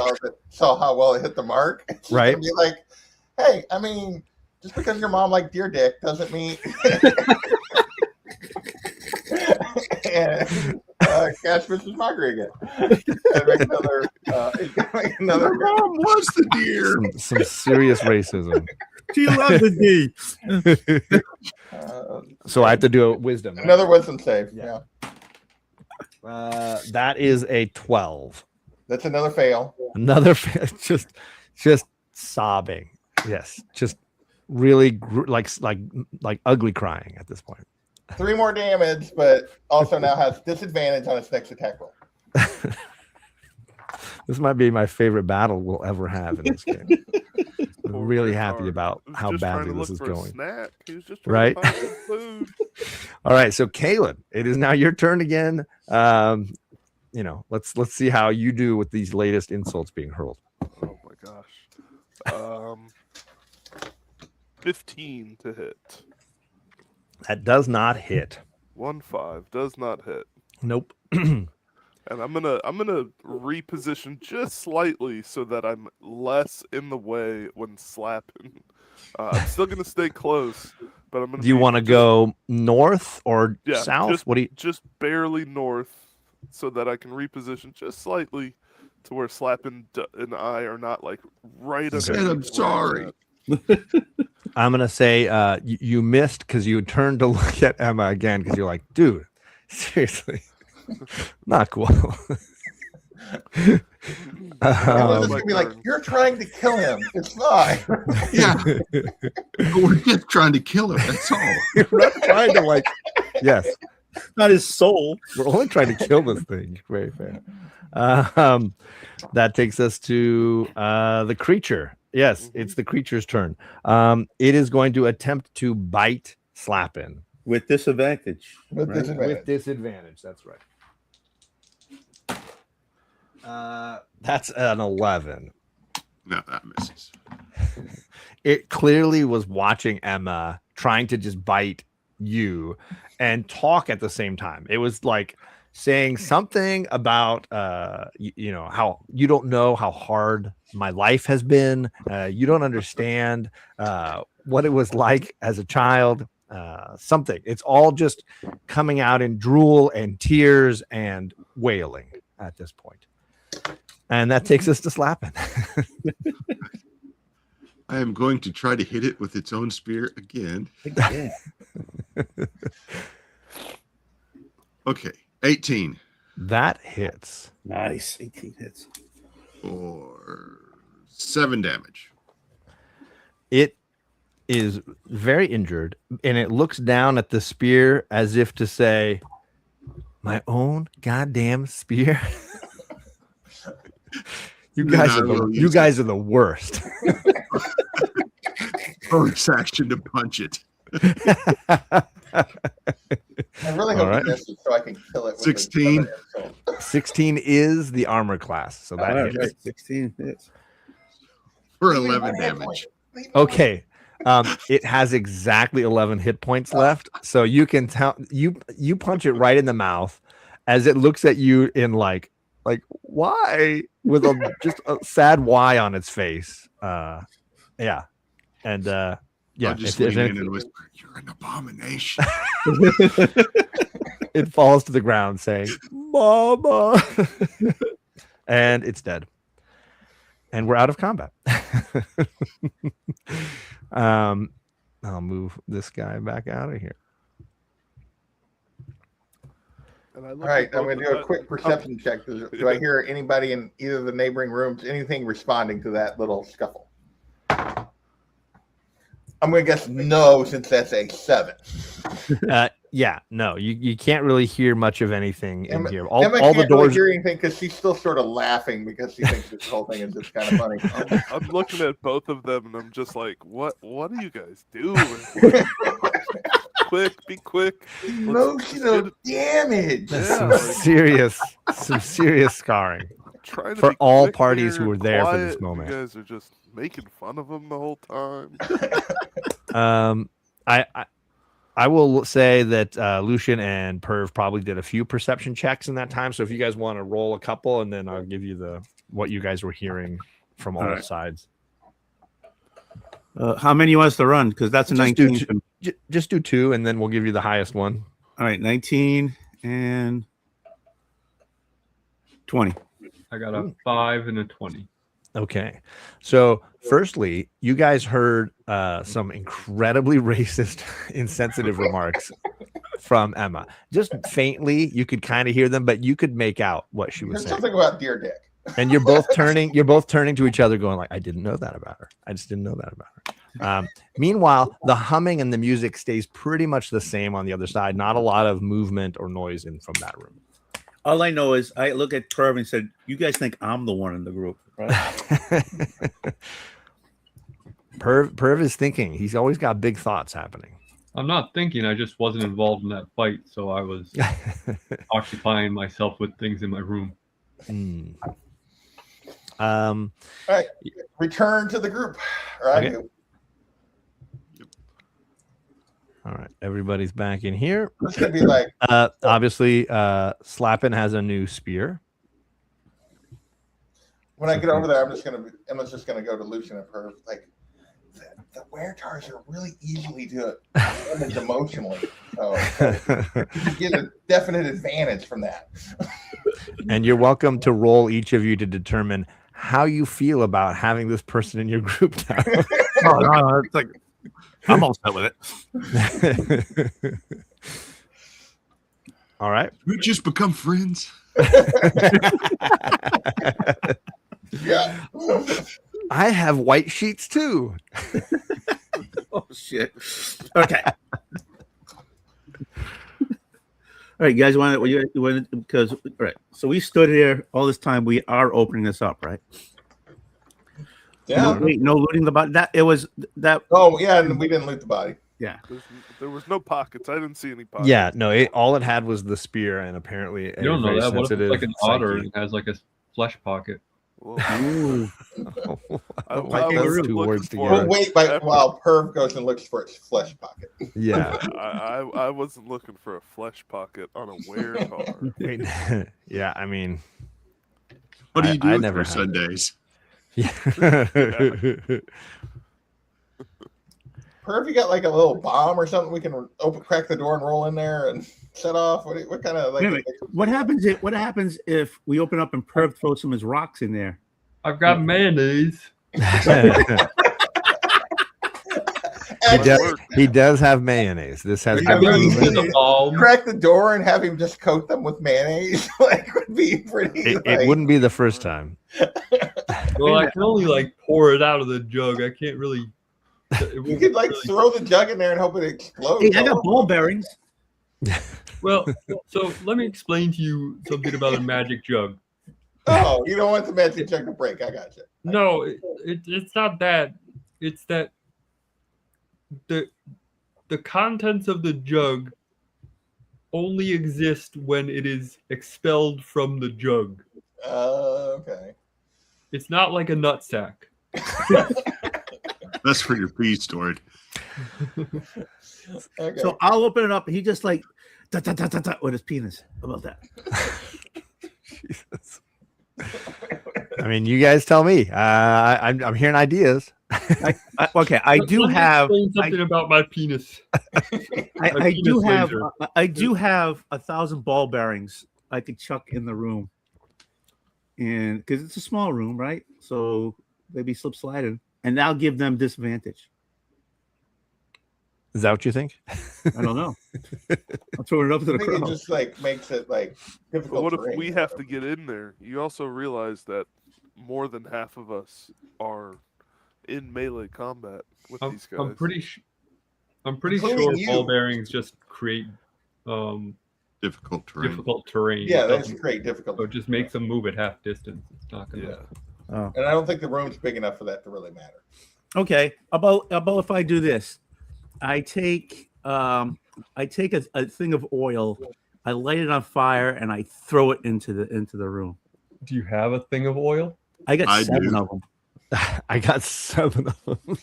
saw how well it hit the mark. She's gonna be like, hey, I mean, just because your mom liked Deer Dick doesn't mean. And Cash versus Mockery again. Make another. Mom was the deer. Some serious racism. She loves the D. So I have to do a wisdom. Right? Another wisdom save. Yeah. That is a 12. That's another fail. Another fail. Just sobbing. Yes. Just really like ugly crying at this point. 3 more damage, but also now has disadvantage on its next attack roll. This might be my favorite battle we'll ever have in this game. I'm really happy about how badly this is going. He was just trying to find some food. All right, so Kaylin, it is now your turn again. Let's see how you do with these latest insults being hurled. Oh my gosh. 15 to hit. That does not hit. 1-5 does not hit. Nope. And I'm gonna reposition just slightly so that I'm less in the way when slapping. I'm still gonna stay close, but I'm gonna. Do you want to go north or south? Just, What do you? just barely north, so that I can reposition just slightly to where slapping and I are not like right under. Said I'm sorry. I'm gonna say you missed because you turned to look at Emma again because you're like, dude, seriously, not cool. It was just gonna be like, you're trying to kill him. It's fine. Yeah. But we're just trying to kill him. That's all. You're not trying to like, yes, Not his soul. we're only trying to kill this thing. Very fair. That takes us to the creature. Yes, it's the creature's turn. It is going to attempt to bite Slappin. With disadvantage. With right? disadvantage. With disadvantage. That's right. That's an 11. No, that misses. It clearly was watching Emma trying to just bite you and talk at the same time. It was like saying something about you know, how you don't know how hard my life has been. You don't understand what it was like as a child. Something. It's all just coming out in drool and tears and wailing at this point. And that takes us to Slappin. I am going to try to hit it with its own spear again. Yeah. Okay, 18 That hits. Nice. 18 hits. for 7 damage. It is very injured and it looks down at the spear as if to say, my own goddamn spear. You Then guys I are will you use guys are the worst. Bonus action to punch it. I really All hope right. you missed it so I can kill it with 16. another insult. 16 is the armor class, so that All hits. right, 16 hits. For Leave me 11 one hit damage. point. Leave me Okay. It has exactly 11 hit points left, so you can tell you punch it right in the mouth as it looks at you in like why, with just a sad Y on its face. Yeah, and yeah, I'll just if lean in and whisper, "You're an abomination." it falls to the ground saying "Mama," and it's dead. And we're out of combat. I'll move this guy back out of here. And I look All right, at I'm both going to do a of quick perception check. Do I hear anybody in either of the neighboring rooms, anything responding to that little scuffle? I'm going to guess no, since that's a 7. Yeah, no, you can't really hear much of anything in here. All Emma the can't doors. really hear anything because she's still sort of laughing because she thinks this whole thing is just kind of funny. I'm looking at both of them and I'm just like, what are you guys doing? Quick, be quick. Emotional damage. Yeah, Some serious scarring trying to for be all quick parties here who were and there for this quiet. moment. You guys are just making fun of him the whole time. I will say that Lucian and Perv probably did a few perception checks in that time. So if you guys want to roll a couple, and then I'll give you what you guys were hearing from all right. sides. How many you want us to run? Because that's a Just do 19. Just do 2, and then we'll give you the highest one. All right, 19 and 20. I got a 5 and a 20. Okay. So firstly, you guys heard some incredibly racist, insensitive remarks from Emma. Just faintly, you could kind of hear them, but you could make out what she was There's saying. something about Dear Dick. And you're both turning to each other going like, I didn't know that about her. I just didn't know that about her. Meanwhile, the humming and the music stays pretty much the same on the other side. Not a lot of movement or noise in from that room. All I know is I look at Perv and said, "You guys think I'm the one in the group, right?" Perv is thinking. He's always got big thoughts happening. I'm not thinking. I just wasn't involved in that fight, so I was occupying myself with things in my room. All right, return to the group. All right. Okay. All right, everybody's back in here. It's gonna be like Obviously, Slappin has a new spear. when I get over there, Emma's just gonna go to Lucian and her like the wear-tars are really easily to damage emotionally. So you get a definite advantage from that. And you're welcome to roll each of you to determine how you feel about having this person in your group now. Oh, no, it's like I'm all set with it. All right. We just become friends. Yeah. I have white sheets too. Oh shit. Okay. All right, guys. Want because all right. So we stood here all this time. We are opening this up, right? Yeah. No looting the body. That it was that. Oh yeah, and we didn't loot the body. Yeah. There was no pockets. I didn't see any pockets. Yeah, no, all it had was the spear, and apparently You don't know very that. What if it's like an otter psyche. and has like a flesh pocket? Well, Ooh. I don't I like those wasn't two looking words for together. it. We'll wait while Perv goes and looks for its flesh pocket. Yeah. I wasn't looking for a flesh pocket on a wear-tar. Wait, yeah, I mean, What do you do I with never your had Sundays? yeah. Perv, you got like a little bomb or something we can crack the door and roll in there and set off? What kind of like? Wait a minute. What happens if we open up and Perv throws some of his rocks in there? I've got mayonnaise. He does have mayonnaise. This has I been mean, proven. The balm. Crack the door and have him just coat them with mayonnaise. Like would be pretty. It wouldn't be the first time. Well, I can only like pour it out of the jug. I can't really. You could like throw the jug in there and hope it explodes. Hey, I got ball bearings. Well, so let me explain to you something about a magic jug. Oh, you don't want the magic jug to break. I got you. No, it's not that. It's that the contents of the jug only exist when it is expelled from the jug. Okay. It's not like a nutsack. That's for your pee stored. Okay. So I'll open it up. And he just like with his penis. How about that? Jesus. I mean, you guys tell me. I'm hearing ideas. I Let me explain something about my penis. I do have 1,000 ball bearings I could chuck in the room, and because it's a small room, right? So they'd be slip sliding, and that'll give them disadvantage. Is that what you think? I don't know. I'll throw it up to the I think it crowd. just like makes it like difficult. But what if terrain. we have to get in there? You also realize that more than half of us are in melee combat with these guys. I'm pretty Including sure you. ball bearings just create Difficult terrain. difficult terrain. Yeah, It that's doesn't- great difficult. So it just makes them move at half distance. It's not gonna. Yeah. Oh. And I don't think the room's big enough for that to really matter. Okay. About if I do this, I take a thing of oil, I light it on fire, and I throw it into the room. Do you have a thing of oil? I got I 7 do. of them. I got 7 of them.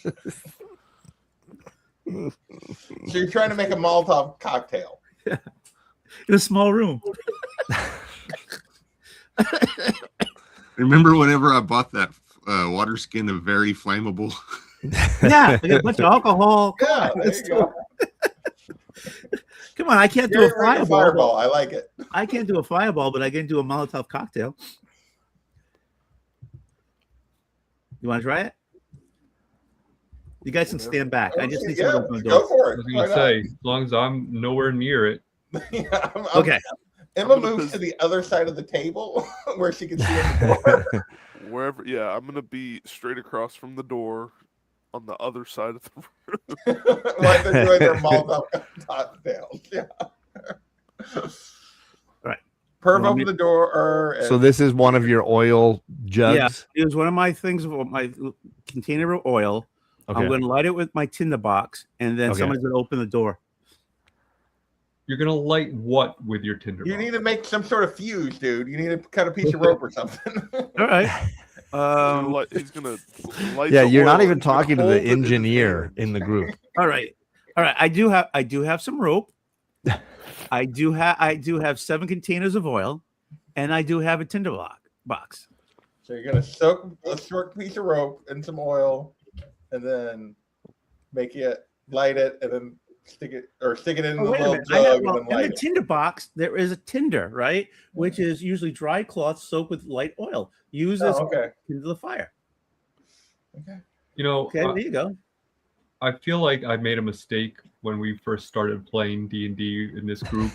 So you're trying to make a Molotov cocktail. In a small room. Remember whenever I bought that water skin of very flammable? Yeah, I got a bunch of alcohol. Yeah, there you go. Come on, I can't do Very a right, fireball. I like it. I can't do a fireball, but I can do a Molotov cocktail. You want to try it? You guys can stand back. I just need Yeah, someone to open the go door. for I it. was Why gonna not? say, as long as I'm nowhere near it. Yeah, I'm- Okay. Emma I'm gonna moves to pos- the other side of the table where she can see the door. Wherever, yeah, I'm gonna be straight across from the door on the other side of the room. Like they're doing their Molotov cocktails. Yeah. Right. Perv Want open me- the door. So this is one of your oil jugs. Yeah, it was one of my things, my container of oil. Okay. I'm going to light it with my tinderbox, and then Okay. somebody's going to open the door. You're gonna light what with your tinder? You need to make some sort of fuse, dude. You need to cut a piece of rope or something. All right. He's gonna light Yeah, the you're not oil, even he's gonna talking to hold the it in his engineer hand. in the group. All right. All right, I do have some rope. I do have 7 containers of oil, and I do have a tinder box. So you're gonna soak a short piece of rope in some oil, and then make it light it, and then stick it in the little jug, and then in light the it. tinder box, there is a tinder, right? Which is usually dry cloth soaked with light oil. Use this into the fire. Okay. You know, Okay, there you go. I feel like I made a mistake when we first started playing D&D in this group,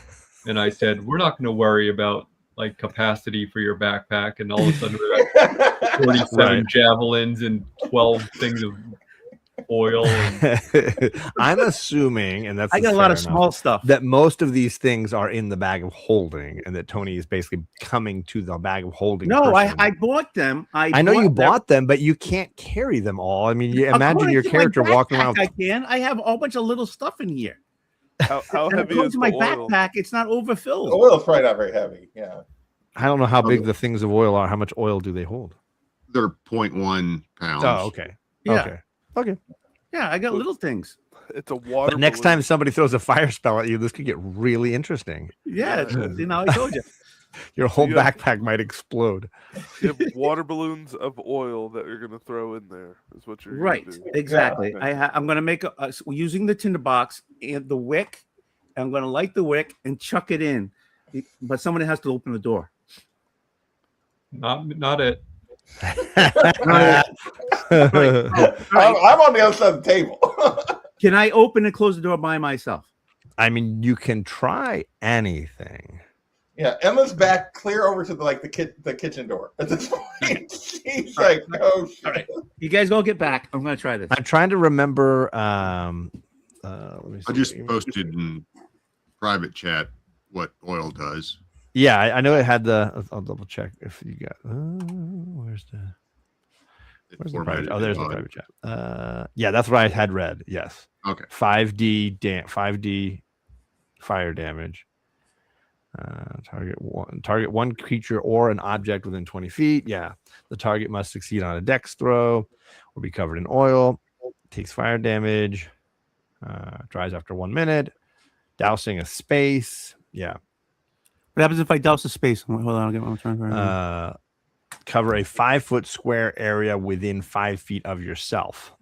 and I said we're not going to worry about like capacity for your backpack, and all of a sudden we're at 47 javelins and 12 things of oil. And... I'm assuming, and I got a lot of small stuff, that most of these things are in the bag of holding, and that Tony is basically coming to the bag of holding. No, I bought them. I know you bought them, but you can't carry them all. I mean, you imagine your character walking around. I can. I have a whole bunch of little stuff in here. How heavy is my the oil? backpack? It's not overfilled. The oil's probably not very heavy. Yeah. I don't know how big the things of oil are. How much oil do they hold? They're 0.1 pounds. Oh, okay. Yeah. Okay. Yeah, I got little things. It's a water. But next time somebody throws a fire spell at you, this could get really interesting. Yeah, you know, I told you. Your whole backpack might explode. You have water balloons of oil that you're going to throw in there. Is what you're Right. gonna do. Exactly. Yeah. I'm going to make using the tinder box and the wick. I'm going to light the wick and chuck it in, but somebody has to open the door. Not it. Right. I'm on the other side of the table. Can I open and close the door by myself? I mean, you can try anything. Yeah, Emma's back clear over to the kitchen door at this point. She's like, oh shit. All right. You guys go get back. I'm going to try this. I'm trying to remember. Let me see. I just posted in private chat what oil does. Yeah, I know it had the. I'll double check if you got. Where's the private? Oh, there's the private chat. Yeah, that's what I had read. Yes. Okay. 5D fire damage. Target one creature or an object within 20 feet. Yeah, the target must succeed on a dex throw or be covered in oil. Takes fire damage. Dries after 1 minute. Dousing a space. Yeah. What happens if I douse a space? Hold on, I'll get one turn. Cover a 5-foot square area within 5 feet of yourself.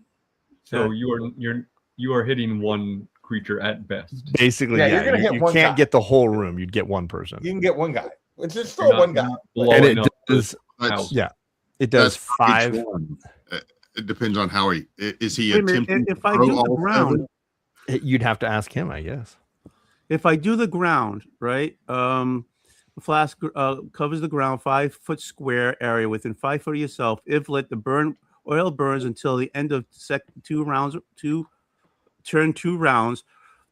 So you are hitting one creature at best. Basically, Yeah, you're gonna hit you one can't guy. get the whole room. You'd get one person. You can get one guy. It's just throw one guy. And it does. That's, Yeah, it does that's for each 5. one. It depends on how is he Wait a minute, attempting if to I throw do the all ground, 7? You'd have to ask him, I guess. if I do the ground, right? The flask covers the ground 5-foot square area within 5 foot of yourself. If lit, the oil burns until the end of two rounds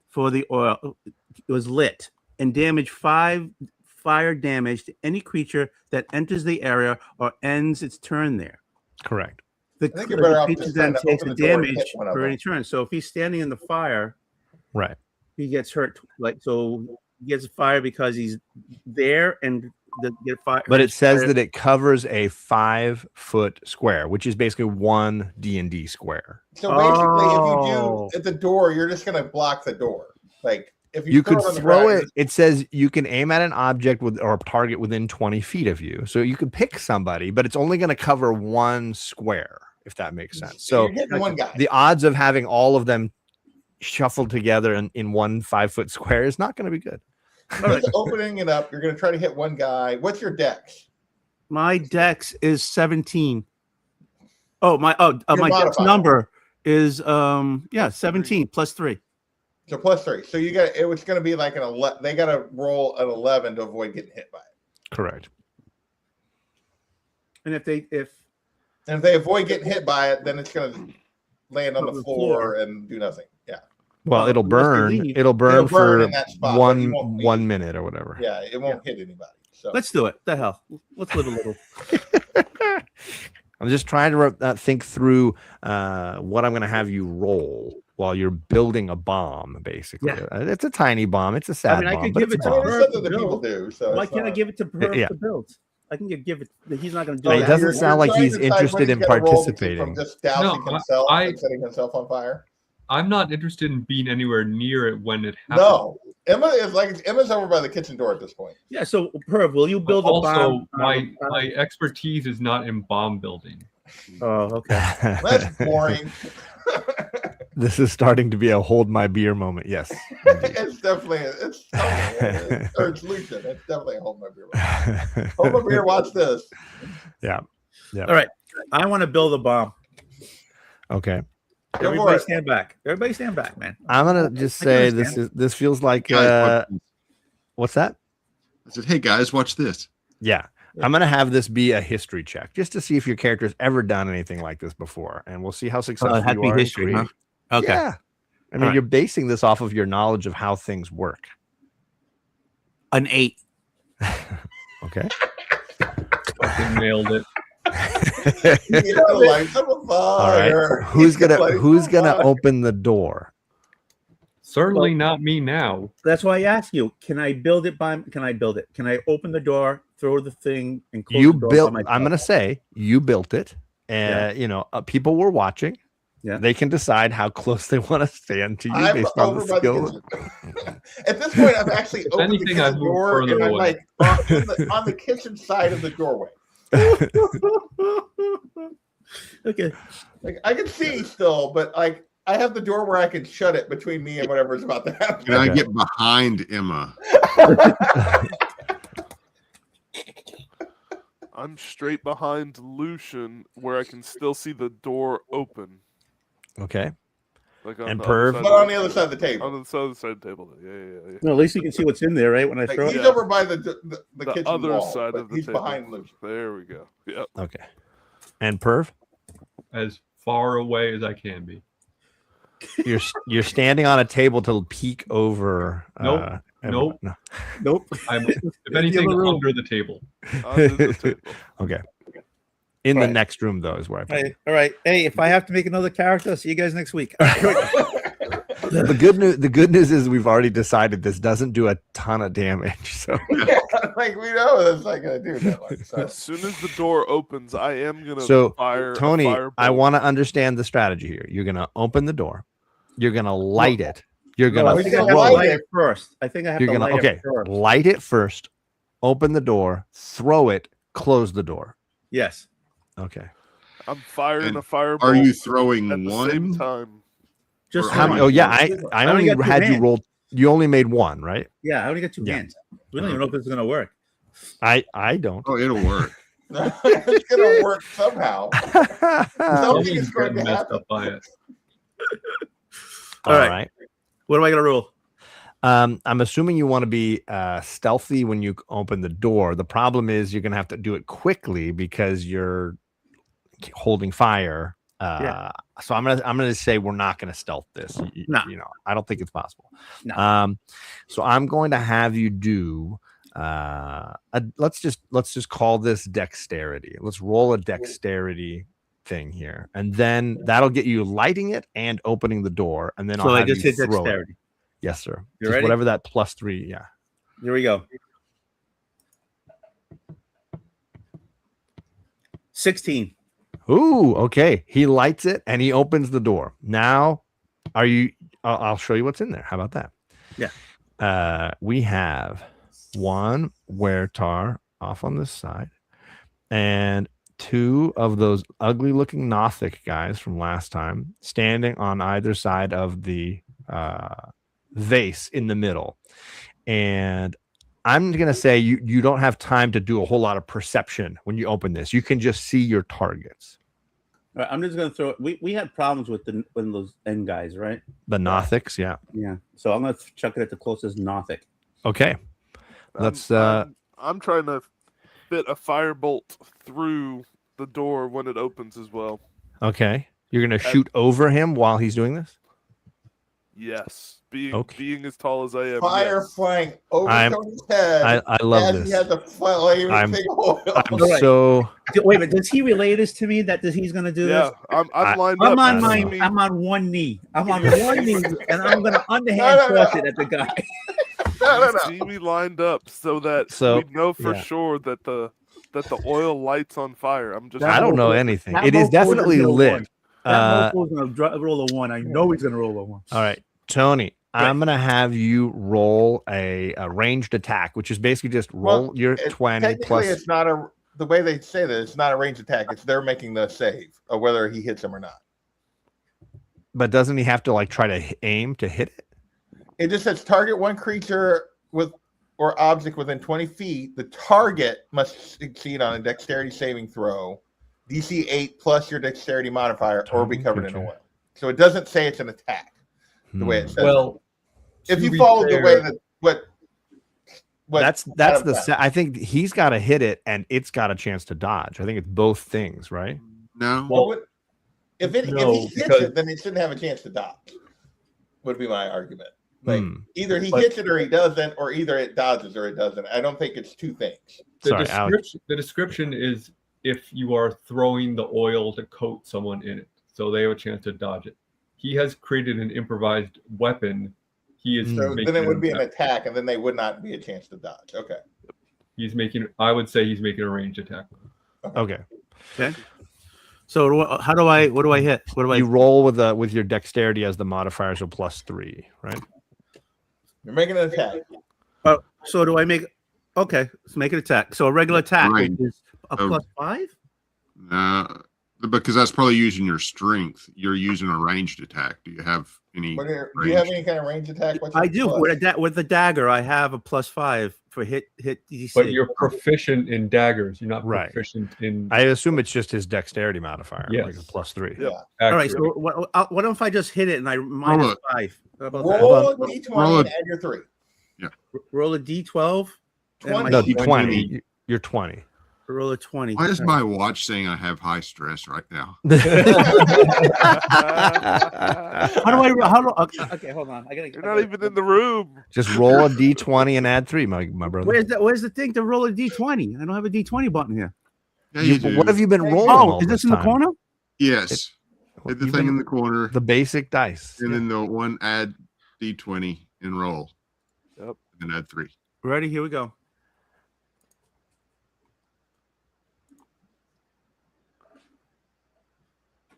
for the oil it was lit, and damage 5 fire damage to any creature that enters the area or ends its turn there. Correct. I think you're better off creature just then trying to takes open the the door and damage hit one of for them. any turn. So if he's standing in the fire, Right. he gets hurt. So he gets fire because he's there and get fire. But it says that it covers a 5-foot square, which is basically one D&D square. So basically, if you do at the door, you're just gonna block the door. Like if You could it on the throw ground, it. It says you can aim at an object or a target within 20 feet of you. So you can pick somebody, but it's only going to cover one square, if that makes sense. So you're hitting one guy. the odds of having all of them shuffled together in one 5-foot square is not going to be good. Just opening it up, you're gonna try to hit one guy. What's your dex? My dex is 17. My dex modifier. number is 17 plus 3. So plus 3. So it was gonna be like an 11. They gotta roll an 11 to avoid getting hit by it. Correct. And if they avoid getting hit by it, then it's gonna land on the floor and do nothing. Yeah. Well, it'll unless they burn. leave. It'll burn for in that spot, but you won't leave. 1 minute or whatever. Yeah, it won't hit anybody. So let's do it. The hell, let's live a little. I'm just trying to think through what I'm going to have you roll while you're building a bomb. Basically, it's a tiny bomb. It's a sad bomb. I could but give it's it a to bomb. her. it's something that people do. So Why it's can't I not- give it to her Yeah. to build? I can give it. He's not going to do It that. doesn't sound like trying he's to decide interested when in he's gonna roll participating. from just dousing No, himself I- and setting himself on fire. I'm not interested in being anywhere near it when it happens. No, Emma's over by the kitchen door at this point. Yeah. So, Perv, will you But build a also, bomb? my expertise is not in bomb building. Oh, okay. That's boring. This is starting to be a hold my beer moment. Yes. indeed. It's definitely or it's Lucian. It's definitely a hold my beer. Hold my beer. Watch this. Yeah. All right. I want to build a bomb. Okay. Go for Everybody it. stand back. Everybody stand back, man. I'm gonna just I can say understand. this feels like Guys, watch this. what's that? I said, hey guys, watch this. Yeah. I'm gonna have this be a history check just to see if your character's ever done anything like this before, and we'll see how successful had to you be are. in history, huh? creating- Okay. Yeah. I mean, All right. you're basing this off of your knowledge of how things work. An 8. Okay. Fucking nailed it. You know, lights up a All right. fire. Who's gonna Lights up a fire. open the door? Certainly not me now. That's why I asked you. Can I build it by? Can I build it? Can I open the door, throw the thing, and close You the door built. by myself? I'm gonna say you built it, and people were watching. Yeah. They can decide how close they want to stand to you I'm based on the over by skill. kitchen. At this point, I've actually opened the anything, I've kitchen moved door, further and I'm away. like on the kitchen side of the doorway. Okay. Like I can see still, but like I have the door where I can shut it between me and whatever's about to happen. Can I Okay. get behind Emma? I'm straight behind Lucian where I can still see the door open. Okay. Like on And the Perv? other side But of on the other side of the table. On the other side of the table. Yeah. Well, at least you can see what's in there, right? When I Like, throw he's it. Yeah. over by the The kitchen other wall, side but of the he's table. behind Lucian. There we go. Yep. Okay. And Perv, As far away as I can be. you're standing on a table to peek over. Nope. Nope. No. Nope. I'm, if anything, under the table. Under the table. Okay. In the Right. next room, though, is where I. Put it. All right. Hey, if I have to make another character, see you guys next week. The good news is we've already decided this doesn't do a ton of damage. So Yeah, like we know that's not gonna do that much. So. As soon as the door opens, I am gonna So, fire. Tony, a I firebolt. want to understand the strategy here. You're gonna open the door. You're gonna light it. You're No, gonna I think I have to throw light it. it first. I think I have You're to gonna light it first. light it first. Open the door. Throw it. Close the door. Yes. Okay. I'm firing And a firebolt. Are you throwing at the same one? time? Just Or How Oh many? my Oh yeah, God. I I only only got two had you hands. roll. You only made one, right? Yeah, I only got 2 Yeah. hands. We don't even know if it's gonna work. I don't. Oh, it'll work. It's gonna work somehow. Something Someone's is going getting to messed happen. up by it. All right. right. What am I gonna roll? I'm assuming you want to be stealthy when you open the door. The problem is you're gonna have to do it quickly because you're holding fire. Yeah. So I'm gonna say we're not gonna stealth this. No. You know, I don't think it's possible. No. So I'm going to have you do. Let's just call this dexterity. Let's roll a dexterity thing here, and then that'll get you lighting it and opening the door, and then So I'll I have just you hit throw it. dexterity. Yes, sir. You Just ready? whatever that +3. Yeah. Here we go. 16. Ooh, okay. He lights it and he opens the door. Now, are you? I'll show you what's in there. How about that? Yeah. We have one Wertar off on this side, and 2 of those ugly-looking Nothic guys from last time standing on either side of the vase in the middle. And I'm gonna say you don't have time to do a whole lot of perception when you open this. You can just see your targets. All right, I'm just gonna throw it. We had problems with when those end guys, right? The Nothics, yeah. Yeah. So I'm gonna chuck it at the closest Nothic. Okay. Let's I'm trying to fit a firebolt through the door when it opens as well. okay. You're gonna shoot over him while he's doing this? Yes, Okay. being as tall as I am. Fire yes. flying over I'm- Tony's head. I love as this. he has a flaming I'm- thing of oil. I'm Right. so Wait a minute. Does he relay this to me that he's gonna do Yeah, this? I'm lined I'm up. on I my. don't I'm on one knee. I'm on one knee, and I'm gonna underhand No. toss it at the guy. No. See me lined up so that So, we know for yeah. sure that the oil lights on fire. I'm just. That I don't know mofo- anything. that It is mofo definitely doesn't know lit. one. That mofo's gonna roll a 1. I know he's gonna roll a 1. All right, Tony. Right. I'm gonna have you roll a ranged attack, which is basically just roll your 20 technically plus. it's not the way they say that it's not a ranged attack. It's they're making the save of whether he hits him or not. But doesn't he have to like try to aim to hit it? It just says target one creature or object within 20 feet. The target must succeed on a dexterity saving throw, DC 8 plus your dexterity modifier, or be covered in oil. So it doesn't say it's an attack the way it says. Well, if to you be follow the fair- way that what That's I think he's got to hit it and it's got a chance to dodge. I think it's both things, right? No. Well, if he hits because- it, then it shouldn't have a chance to dodge. Would be my argument. Like either he But- hits it or he doesn't, or either it dodges or it doesn't. I don't think it's two things. The description is if you are throwing the oil to coat someone in it, so they have a chance to dodge it. He has created an improvised weapon. He is So making then it would be an attack, and then they would not be a chance to dodge. Okay. He's making. I would say he's making a ranged attack. Okay. Okay. So what do I hit? What do I? You roll with your dexterity as the modifier, so +3, right? You're making an attack. So do I make? Okay, let's make an attack. So a regular attack Right. is a +5. Because that's probably using your strength. You're using a ranged attack. Do you have any? Do you have any kind of range attack? What's I your do plus? with the dagger. I have a +5 for hit DC. But you're proficient in daggers. You're not Right. proficient in. I assume it's just his dexterity modifier, Yes. like a +3. Yeah. All right. So what if I just hit it and I minus 5? How about that? Roll a d20 Roll and add your 3. Roll a d12. and 20. my No, D20. 20. You're 20. Roll a 20. Why is my watch saying I have high stress right now? Okay, hold on. I gotta. You're not even in the room. Just roll a d20 and add 3, my brother. Where's the thing to roll a d20? I don't have a d20 button here. Yeah, you do. What have you been rolling? Oh, all is this in the time? corner? Yes. Hit the You've thing been- in the corner, The basic dice. and then the one add D20 and roll. Yep. And then add 3. Ready? Here we go.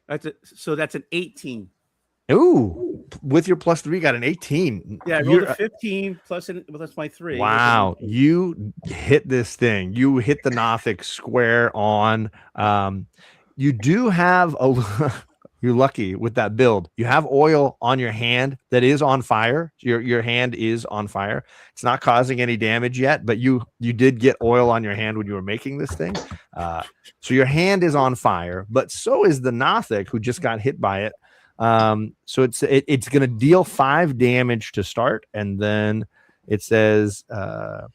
That's an 18. Ooh, with your +3, got an 18. Yeah, I rolled a 15 plus that's my 3. Wow, you hit this thing. You hit the Nothic square on. You do have a. You're lucky with that build. You have oil on your hand that is on fire. Your hand is on fire. It's not causing any damage yet, but you did get oil on your hand when you were making this thing. So your hand is on fire, but so is the Nothic who just got hit by it. So it's going to deal 5 damage to start, and then it says the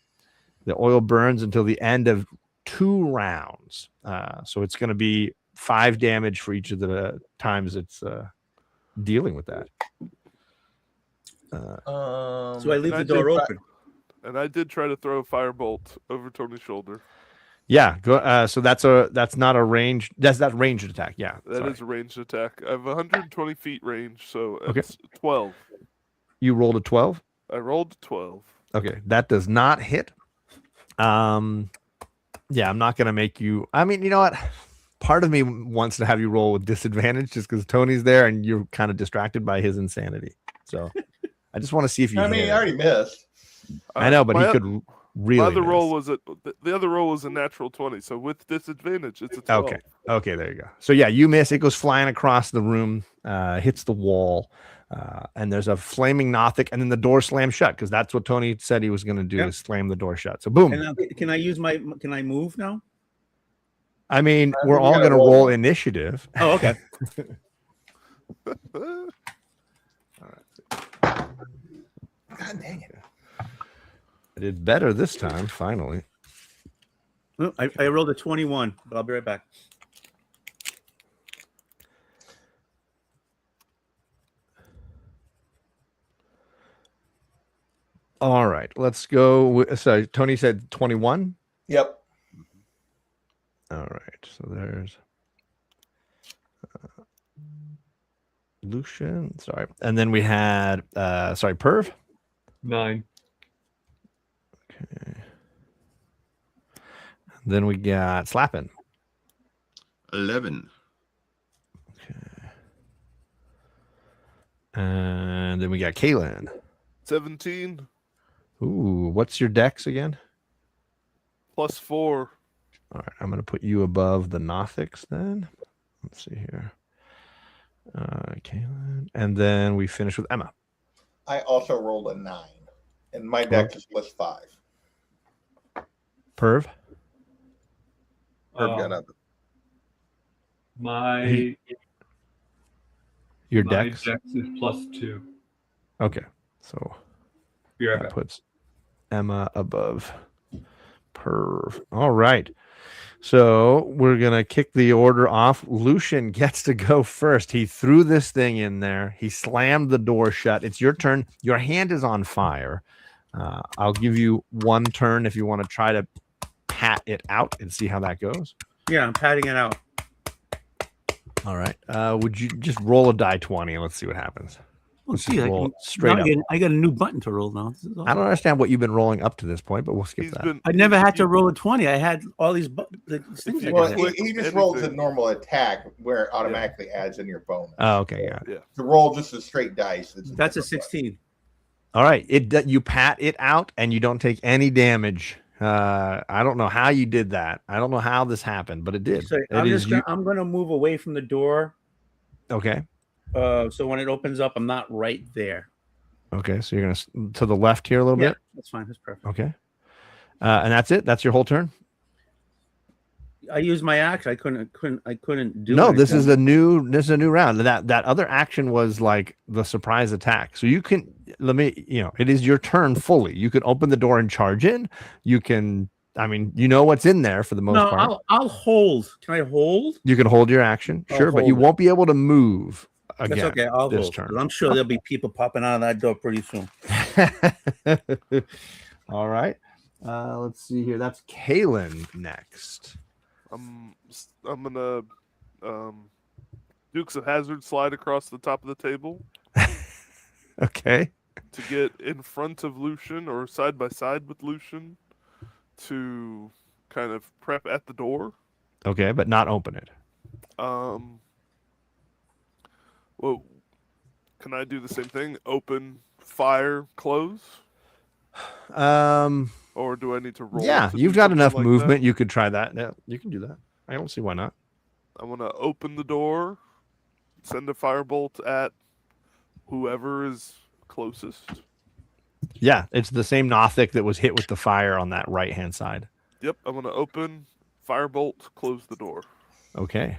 oil burns until the end of 2 rounds. So it's going to be 5 damage for each of the times it's dealing with that. So I leave the and door did open. And I did try to throw a firebolt over Tony's shoulder. Yeah, go. So that's not a range. That's that ranged attack. Yeah, That is a ranged attack. I have 120 feet range, so Okay. it's 12. You rolled a 12. I rolled 12. Okay, that does not hit. Yeah, I'm not gonna make you. I mean, you know what? Part of me wants to have you roll with disadvantage just because Tony's there and you're kind of distracted by his insanity. So I just want to see if you. I mean, hit he it. already missed. I know, but my he oth- could really. My other miss. roll was the other roll was a natural 20, so with disadvantage, it's a 12. Okay. Okay, there you go. So yeah, you miss. It goes flying across the room, hits the wall, and there's a flaming Nothic, and then the door slams shut because that's what Tony said he was going to do: Yep. is slam the door shut. So boom. And now, can I use Can I move now? I mean, I we're think we all gotta going to roll. roll initiative. Oh, okay. God dang it. I did better this time, finally. Oh, I rolled a 21, but I'll be right back. All right, let's go. So Tony said 21. Yep. All right, so there's Lucian. Sorry, and then we had Perv. 9. Okay. Then we got Slappin. 11. Okay. And then we got Kaylin. 17 Ooh, what's your dex again? +4. All right, I'm going to put you above the Nothics then. Let's see here. Kaylin. And then we finish with Emma. I also rolled a 9, and my dex is +5. Perv. Herb got up. My Your my dex. dex is +2. Okay, so Be right that back. puts Emma above Perv. All right. So we're going to kick the order off. Lucian gets to go first. He threw this thing in there. He slammed the door shut. It's your turn. Your hand is on fire. I'll give you one turn if you want to try to pat it out and see how that goes. Yeah, I'm patting it out. All right. Would you just roll a die 20 and let's see what happens? Oh, Let's gee, just I roll can, it straight now up. I got a new button to roll now. This is I awesome. don't understand what you've been rolling up to this point, but we'll skip He's that. been. I never had to you- roll a 20. I had all these these things. I you Well, could click hit. he just rolls a anything. normal attack where it automatically adds in your bonus. Oh, okay. Got it. Yeah. To roll just a straight dice. It's That's a different 16. All right. You pat it out and you don't take any damage. I don't know how you did that. I don't know how this happened, but it did. So It is you. I'm gonna move away from the door. Okay. So when it opens up, I'm not right there. Okay. So you're gonna to the left here a little Yeah, bit. that's fine. That's perfect. Okay. And that's it. That's your whole turn. I used my action. I couldn't do. No, this anything. is a new round. That other action was like the surprise attack. So you can it is your turn fully. You can open the door and charge in. You can, I mean, you know what's in there for the most No, part. I'll hold. Can I hold? You can hold your action, I'll sure, but you hold it. won't be able to move again. That's okay. I'll this hold. turn. 'Cause I'm sure there'll be people popping out of that door pretty soon. All right. Let's see here. That's Kaylin next. I'm gonna Dukes of Hazzard slide across the top of the table Okay. to get in front of Lucian or side by side with Lucian to kind of prep at the door. Okay, but not open it. Well, can I do the same thing? Open, fire, close, or do I need to roll? Yeah, to you've do got something enough like movement. that? You could try that. Yeah, you can do that. I don't see why not. I want to open the door, send a firebolt at whoever is closest. Yeah, it's the same Nothic that was hit with the fire on that right hand side. Yep, I'm gonna open, firebolt, close the door. Okay.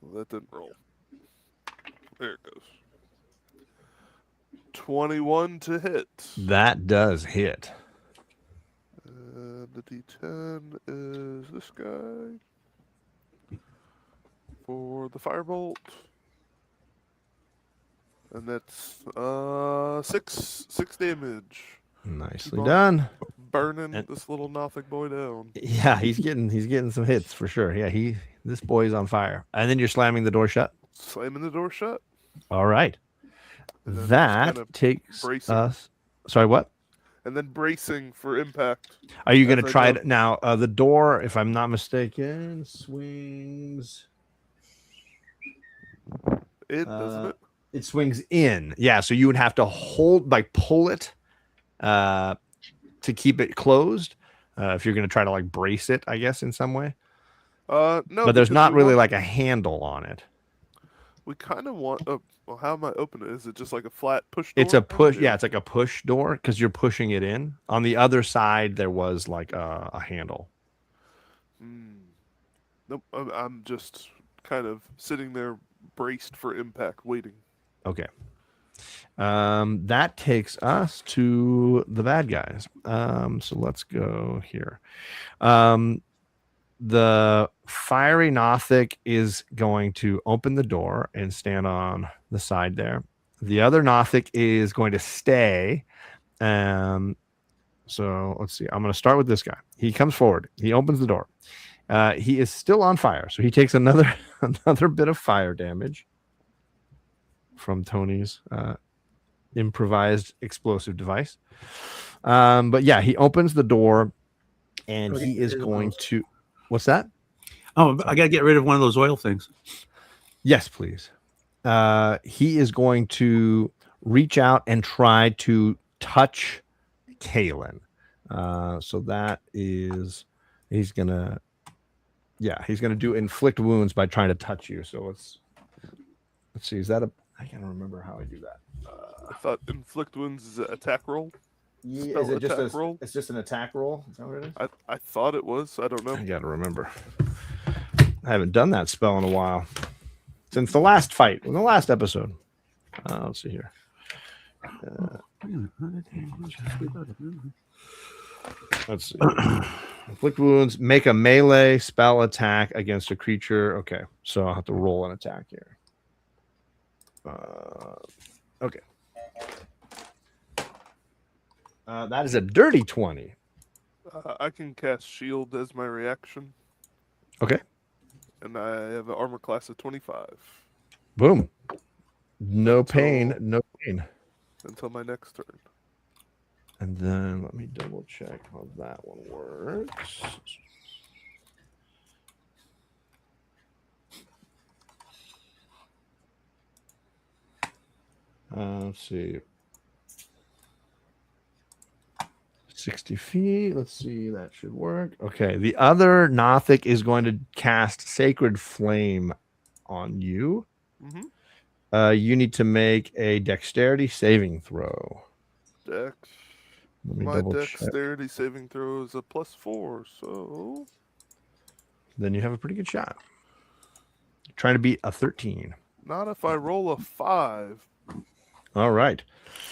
Well, that didn't roll. There it goes. 21 to hit. That does hit. The D10 is this guy for the firebolt, and that's 6 damage. Nicely on. done. Burning And- this little Nothic boy down. Yeah, he's getting some hits for sure. Yeah, this boy's on fire. And then you're slamming the door shut. Slamming the door shut. All right. And then just That kinda takes bracing. us. Sorry, what? And then bracing for impact. Are you going As to I try go. it now? The door, if I'm not mistaken, swings. Doesn't it? It swings in. Yeah, so you would have to pull it to keep it closed. If you're going to try to like brace it, I guess in some way. No, But there's because not we really want- like a handle on it. We kind of want. Well, how am I opening it? Is it just like a flat push door? It's a push. Yeah, it's like a push door because you're pushing it in. On the other side, there was like a handle. Nope. I'm just kind of sitting there, braced for impact, waiting. Okay. That takes us to the bad guys. So let's go here. The fiery Nothic is going to open the door and stand on the side there. The other Nothic is going to stay. So let's see. I'm going to start with this guy. He comes forward. He opens the door. He is still on fire, so he takes another bit of fire damage from Tony's improvised explosive device. But yeah, he opens the door, and he is going to. What's that? Oh, I got to get rid of one of those oil things. Yes, please. he is going to reach out and try to touch Kalen. So that is, he's gonna do inflict wounds by trying to touch you. So let's see. Is that I can't remember how I do that. I thought inflict wounds is an attack roll. Yeah, Spell is it just attack roll? It's just an attack roll. Is that what it is? I thought it was. I don't know. I gotta remember. I haven't done that spell in a while since the last fight in the last episode. Let's see here. Let's see. Inflict wounds. Make a melee spell attack against a creature. Okay, so I'll have to roll an attack here. Okay. That is a dirty 20. I can cast shield as my reaction. Okay. And I have an armor class of 25. Boom. No pain. No pain. Until my next turn. And then let me double check how that one works. Let's see. 60 feet. Let's see. That should work. Okay. The other Nothic is going to cast Sacred Flame on you. Mm-hmm. You need to make a dexterity saving throw. Dex. My dexterity saving throw is a +4, so then you have a pretty good shot. You're trying to beat a 13. Not if I roll a 5. All right.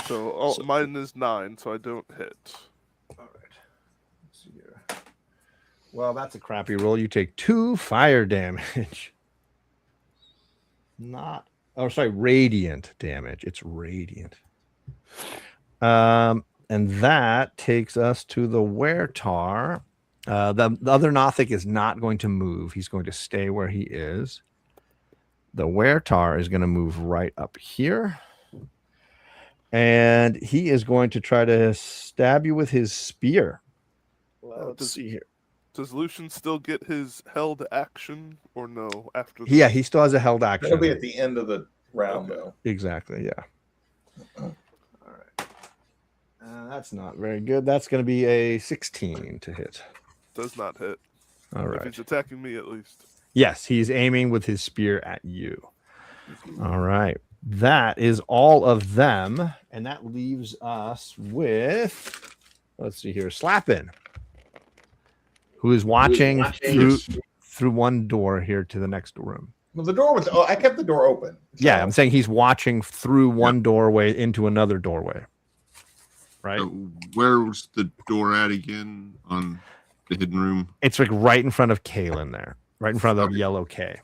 So mine is 9, so I don't hit. All right. Let's see here. Well, that's a crappy roll. You take 2 fire damage. Radiant damage. It's radiant. And that takes us to the Weretar. The other Nothic is not going to move. He's going to stay where he is. The Weretar is going to move right up here. And he is going to try to stab you with his spear. Let's see here. Does Lucian still get his held action or no? After Yeah, he still has a held action. That'll be at the end of the round, though. Exactly, yeah. All right. That's not very good. That's going to be a 16 to hit. Does not hit. All right. If he's attacking me, at least. Yes, he's aiming with his spear at you. All right. That is all of them. And that leaves us with, let's see here, Slappin', who is watching through one door here to the next room. Well, the door was. Oh, I kept the door open. So. Yeah, I'm saying he's watching through one doorway into another doorway. Right. Where's the door at again on the hidden room? It's like right in front of Kalen there, right in front of the yellow K.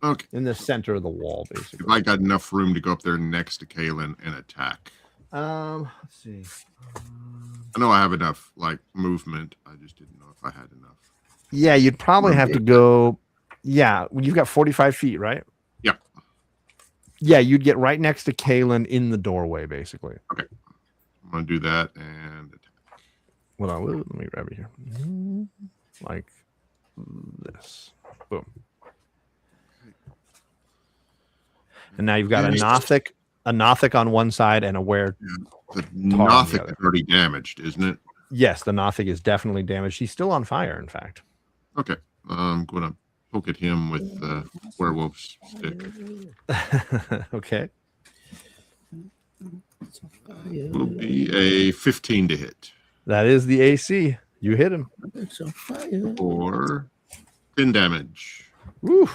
Okay. In the center of the wall, basically. If I got enough room to go up there next to Kalen and attack. Let's see. I know I have enough movement. I just didn't know if I had enough. Yeah, you'd probably have to go. Yeah, you've got 45 feet, right? Yep. Yeah, you'd get right next to Kalen in the doorway, basically. Okay. I'm going to do that and attack. Hold on, let me grab it here. Like this. Boom. And now you've got a Nothic on one side and a Were. The Nothic is already damaged, isn't it? Yes, the Nothic is definitely damaged. He's still on fire, in fact. Okay. I'm going to poke at him with the werewolf stick. Okay. Will be a 15 to hit. That is the AC. You hit him. For 10 damage. Woo.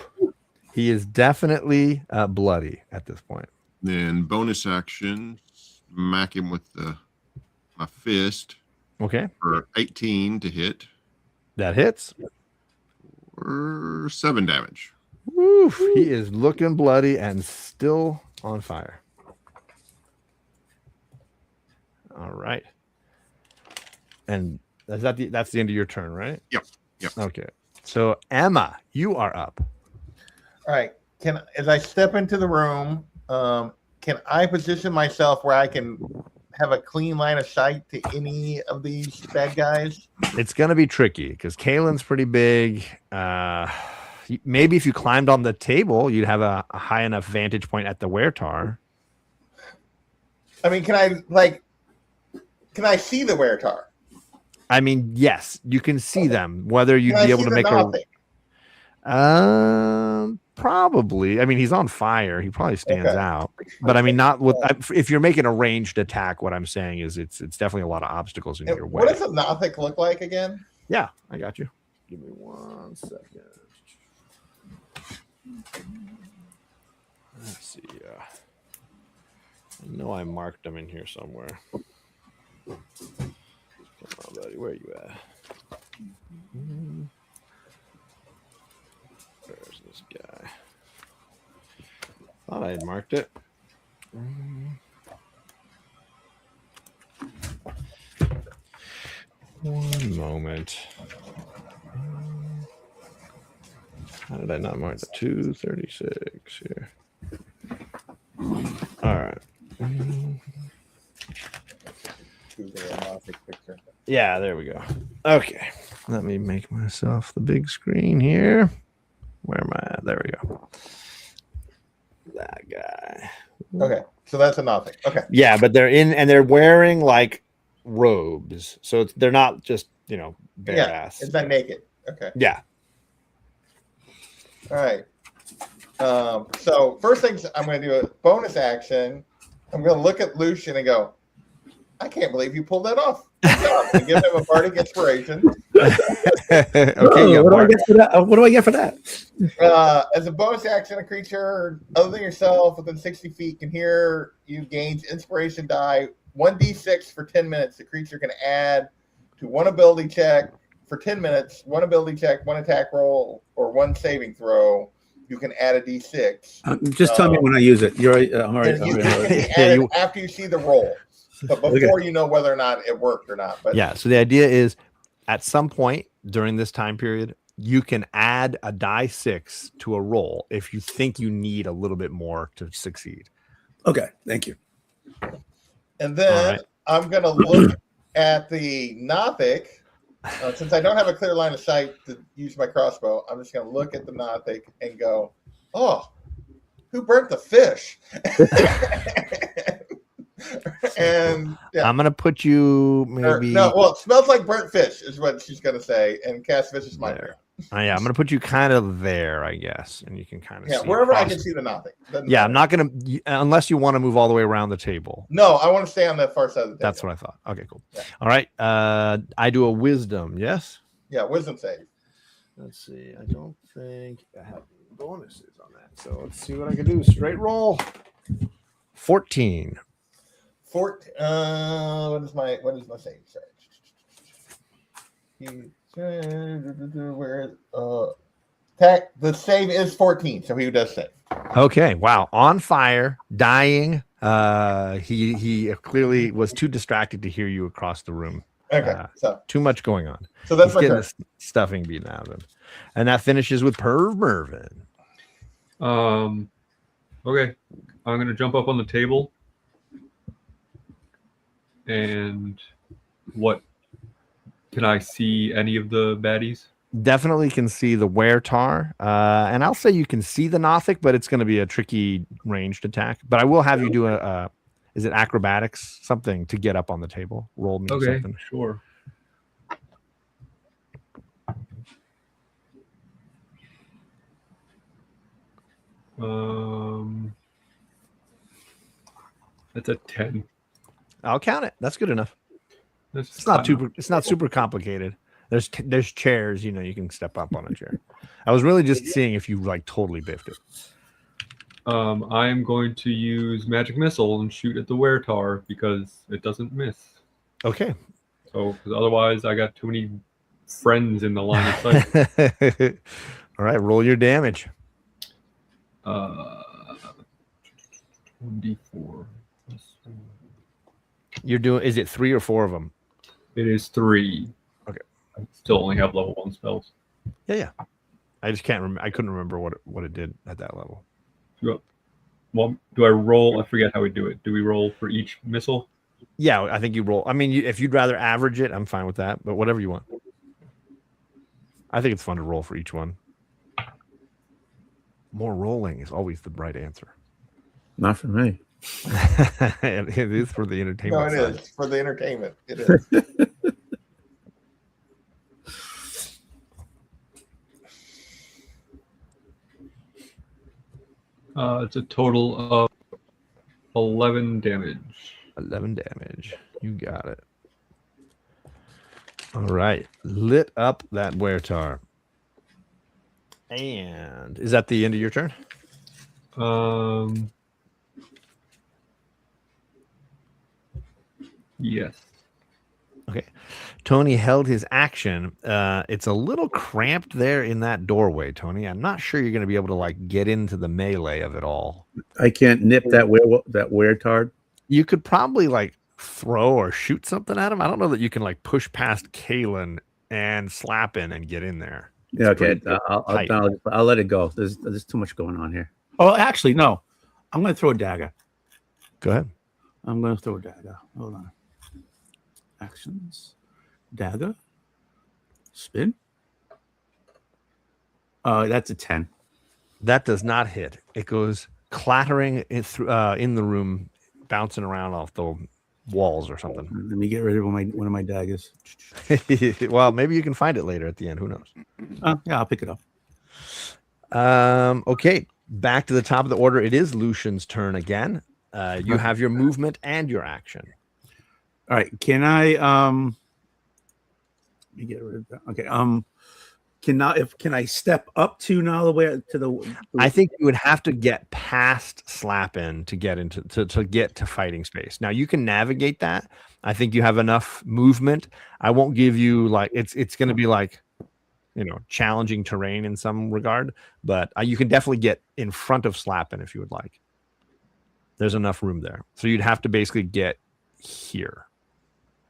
He is definitely bloody at this point. Then bonus action, smack him with my fist. Okay. For 18 to hit. That hits. For 7 damage. Woo. He is looking bloody and still on fire. All right. And that's the end of your turn, right? Yep. Okay. So Emma, you are up. All right. As I step into the room, can I position myself where I can have a clean line of sight to any of these bad guys? It's going to be tricky because Kalen's pretty big. maybe if you climbed on the table, you'd have a high enough vantage point at the weretar. I mean, can I see the weretar? I mean, yes, you can see them. Whether you'd Can I be able see to the make Nothic? probably. I mean, he's on fire. He probably stands Okay. out. But I mean, not with. If you're making a ranged attack, what I'm saying is it's definitely a lot of obstacles in your way. What does a Nothic look like again? Yeah, I got you. Give me 1 second. Let's see. I know I marked them in here somewhere. Come on, buddy. Where are you at? Where's this guy? Thought I had marked it. One moment. How did I not mark the 236 here? All right. Yeah, there we go. Okay. Let me make myself the big screen here. Where am I at? There we go. That guy. Okay, so that's a Nothic. Okay. Yeah, but they're wearing like robes. So they're not just, bare ass. It's not naked. Okay. Yeah. All right. So first things I'm going to do a bonus action. I'm going to look at Lucian and go, I can't believe you pulled that off. Good job. And give him a bardic inspiration. Okay. What do I get for that? What do I get for that? As a bonus action, a creature other than yourself within 60 feet can hear you gains inspiration die 1d6 for 10 minutes. The creature can add to one ability check for 10 minutes, one ability check, one attack roll, or one saving throw. You can add a d6. Just tell me when I use it. You're right. I'm all right. And you can add it after you see the roll, but before you know whether or not it worked or not. But yeah, so the idea is at some point during this time period, you can add a die 6 to a roll if you think you need a little bit more to succeed. Okay, thank you. And then I'm going to look at the Nothic. Since I don't have a clear line of sight to use my crossbow, I'm just going to look at the Nothic and go, oh, who burnt the fish? And yeah. I'm going to put you maybe. It smells like burnt fish is what she's going to say. And cast vicious mind. Yeah, I'm going to put you kind of there, I guess. And you can kind of see wherever I can see the Nothic. Yeah, I'm not going to, unless you want to move all the way around the table. No, I want to stay on the far side of the table. That's what I thought. Okay, cool. Yeah. All right. I do a wisdom, yes? Yeah, wisdom save. Let's see. I don't think I have bonuses on that. So let's see what I can do. Straight roll. 14. What is my save? Sorry. Where the save is 14, so he does save. Okay, wow. On fire, dying. He clearly was too distracted to hear you across the room. Okay, so too much going on. So that's my getting turn. the stuffing beaten out of him. And that finishes with Perv Mervin. Okay. I'm gonna jump up on the table. And what can I see any of the baddies? Definitely can see the weretar. And I'll say you can see the Nothic, but it's going to be a tricky ranged attack. But I will have you do is it acrobatics, something to get up on the table? Roll me something. Sure. That's a 10. I'll count it. That's good enough. It's not super complicated. There's chairs, you can step up on a chair. I was really just seeing if you like totally biffed it. I am going to use magic missile and shoot at the weretar because it doesn't miss. Okay. So because otherwise I got too many friends in the line of sight. All right, roll your damage. 1d4. You're doing. Is it 3 or 4 of them? It is 3. Okay. I still only have level 1 spells. Yeah. I just can't remember. I couldn't remember what it did at that level. Well, do I roll? I forget how we do it. Do we roll for each missile? Yeah, I think you roll. I mean, if you'd rather average it, I'm fine with that. But whatever you want. I think it's fun to roll for each one. more rolling is always the right answer. Not for me. It is for the No, entertainment it side. is for the entertainment. It is. It's a total of 11 damage. 11 damage. You got it. All right. Lit up that Wertar. And is that the end of your turn? Yes. Okay. Tony held his action. It's a little cramped there in that doorway, Tony. I'm not sure you're going to be able to like get into the melee of it all. I can't nip that weretard. You could probably like throw or shoot something at him. I don't know that you can like push past Kalen and slap in and get in there. Yeah, okay. pretty I'll let it go. There's too much going on here. Oh, actually, no. I'm going to throw a dagger. Go ahead. I'm going to throw a dagger. Hold on. Actions. Dagger. Spin. That's a 10. That does not hit. It goes clattering in the room, bouncing around off the walls or something. Let me get rid of one of my daggers. Well, maybe you can find it later at the end. Who knows? Yeah, I'll pick it up. Okay, back to the top of the order. It is Lucian's turn again. You have your movement and your action. All right. Can I let me get rid of that. Okay. Can I step up to now the way to the I think you would have to get past Slap-In to get into to get to fighting space. Now you can navigate that. I think you have enough movement. I won't give you like it's going to be like, you know, challenging terrain in some regard, but you can definitely get in front of Slap-In if you would like. There's enough room there. So you'd have to basically get here.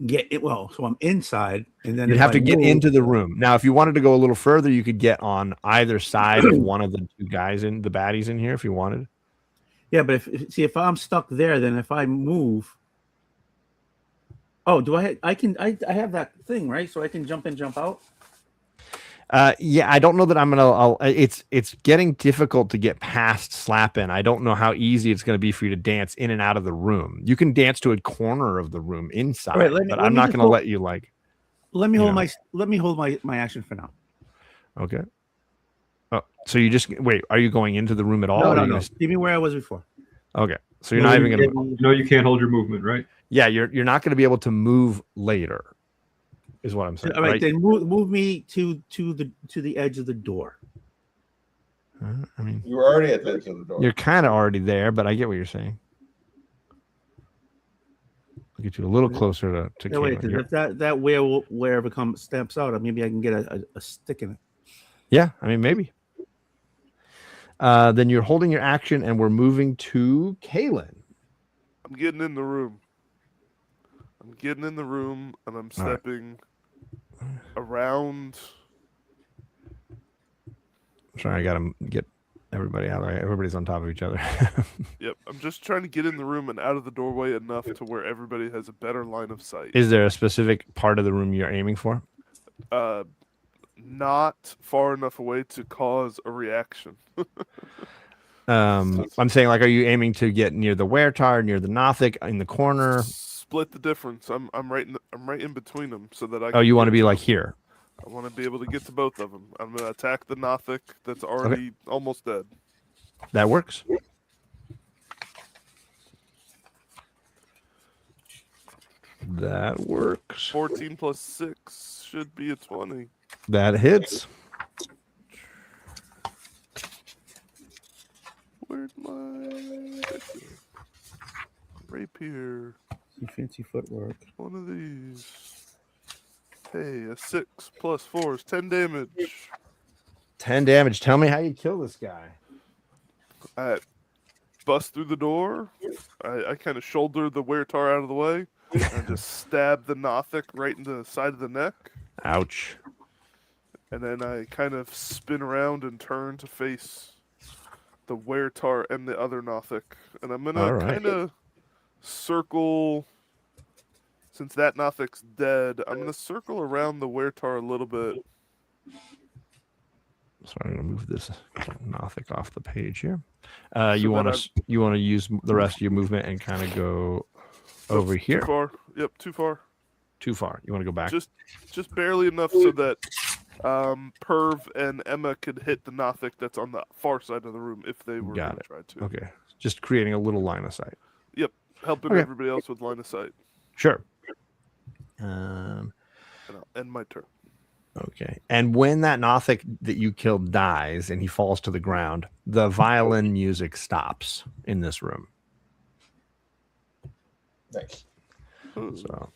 get it? Well, so I'm inside, and then You'd if have I to get move- into the room. Now, if you wanted to go a little further, you could get on either side of one of the two guys in the baddies in here if you wanted. Yeah, but if I'm stuck there, then if I move, oh, do I have that thing, right? So I can jump in, jump out. Yeah, I don't know that I'm gonna. It's getting difficult to get past Slap-In. I don't know how easy it's going to be for you to dance in and out of the room. You can dance to a corner of the room inside, Right, but I'm not going to let you like. Let me you hold know. let me hold my action for now. Okay. Oh, so you just wait. Are you going into the room at all? No, or no, are you no. gonna- Give me where I was before. Okay, so you're not even going to. You know, you can't hold your movement, right? Yeah, you're not going to be able to move later. Is what I'm saying. All right, then move me to the edge of the door. I mean, You were already at the edge of the door. you're kind of already there, but I get what you're saying. I'll get you a little closer to Yeah, wait, Caitlin. 'cause You're- if that wherever steps out, maybe I can get a stick in it. Yeah, I mean, maybe. Then you're holding your action, and we're moving to Kaylin. I'm getting in the room. And I'm stepping around. Sorry, I got to get everybody out. Right? Everybody's on top of each other. Yep, I'm just trying to get in the room and out of the doorway enough to where everybody has a better line of sight. Is there a specific part of the room you're aiming for? Not far enough away to cause a reaction. I'm saying, like, are you aiming to get near the Wertar, near the Nothic, in the corner? Split the difference. I'm right in between them so that I. Oh, you want to be like here? I want to be able to get to both of them. I'm gonna attack the Nothic that's already almost dead. That works. That works. 14 plus 6 should be a 20. That hits. Where's my rapier? Some fancy footwork. One of these. Hey, a 6 plus 4 is 10 damage. 10 damage. Tell me how you kill this guy. I bust through the door. I kind of shoulder the Wertar out of the way. And just stab the Nothic right in the side of the neck. Ouch. And then I kind of spin around and turn to face the Wertar and the other Nothic. And I'm going to kind of circle, since that Nothic's dead, I'm going to circle around the Wertar a little bit. So I'm going to move this Nothic off the page here. So You then want to use the rest of your movement and kind of go over here. Too far. Yep, too far. Too far. You want to go back? Just barely enough so that Perv and Emma could hit the Nothic that's on the far side of the room if they were going to try to. Okay. Just creating a little line of sight. Yep, helping Okay. everybody else with line of sight. Sure. And I'll end my turn. Okay. And when that Nothic that you killed dies and he falls to the ground, the violin music stops in this room. Nice. So,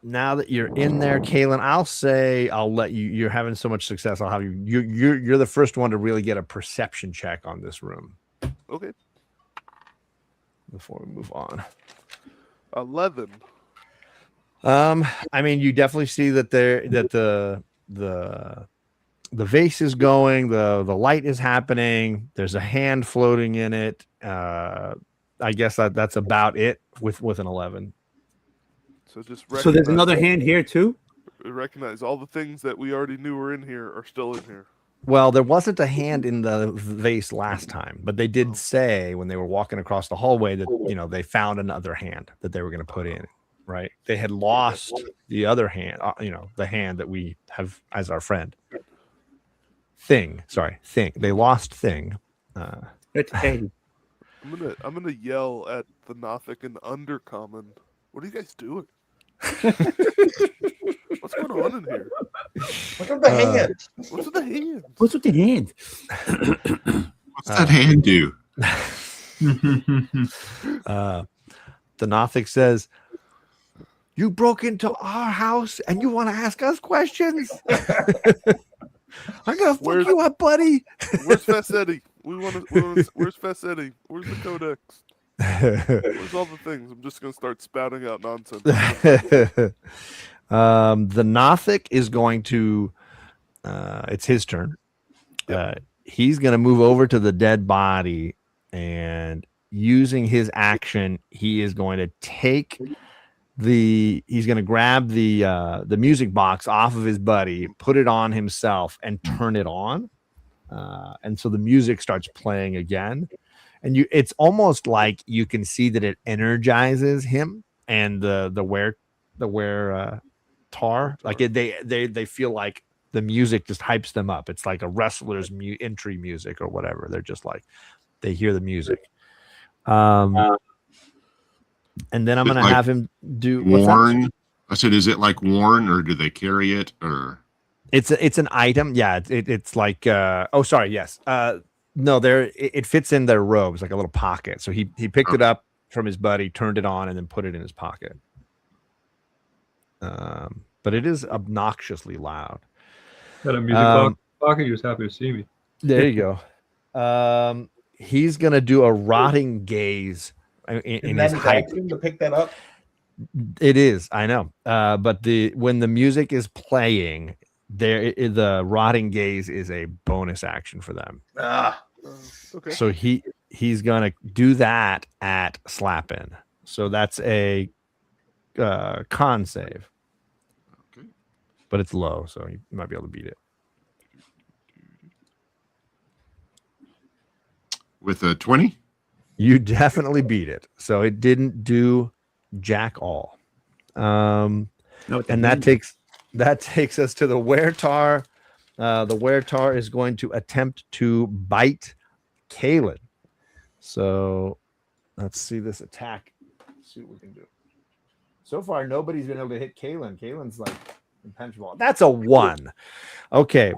now that you're in there, Kaylin, I'll let you. You're having so much success. I'll have you. You're the first one to really get a perception check on this room. Okay. Before we move on. 11. I mean, you definitely see that the vase is going, the light is happening. There's a hand floating in it. I guess that's about it with an 11. So just So there's another hand here too. recognize all the things that we already knew were in here are still in here. Well, there wasn't a hand in the vase last time, but they did say when they were walking across the hallway that they found another hand that they were going to put in. Right? They had lost the other hand, the hand that we have as our friend. Thing. They lost Thing. It's Eddie. I'm gonna yell at the Nothic in Undercommon. What are you guys doing? What's going on in here? Look at the hand. What's with the hand? What's with the hand? What's that hand do? The Nothic says, "You broke into our house and you want to ask us questions? I'm gonna fuck you up, buddy." Where's Fessetti? Where's Fessetti? Where's the Codex? Where's all the things? I'm just gonna start spouting out nonsense. The Nothic is going to. It's his turn. He's going to move over to the dead body, and using his action, he is going to take he's going to grab the music box off of his buddy, put it on himself, and turn it on. And so the music starts playing again, and it's almost like you can see that it energizes him and the wear tar. Like they feel like the music just hypes them up. It's like a wrestler's entry music or whatever. They're just like they hear the music. And then I'm going to have him do Worn. I said, is it like worn, or do they carry it, or? It's an item. Yeah, it's like. Yes. No, it fits in their robes like a little pocket. So he picked it up from his buddy, turned it on, and then put it in his pocket. But it is obnoxiously loud. Got a music pocket. He was happy to see me. There you go. He's gonna do a rotting gaze in his hype. To pick that up. It is, I know. But when the music is playing, the rotting gaze is a bonus action for them. Okay. So he's gonna do that at slap in. So that's a con save. Okay. But it's low, so you might be able to beat it. With a 20? You definitely beat it. So it didn't do jack all. And that takes us to the Weretar. The Weretar is going to attempt to bite Kaylin. So let's see this attack. Let's see what we can do. So far, nobody's been able to hit Kaylin. Kaylin's like impenetrable. That's a 1. Okay.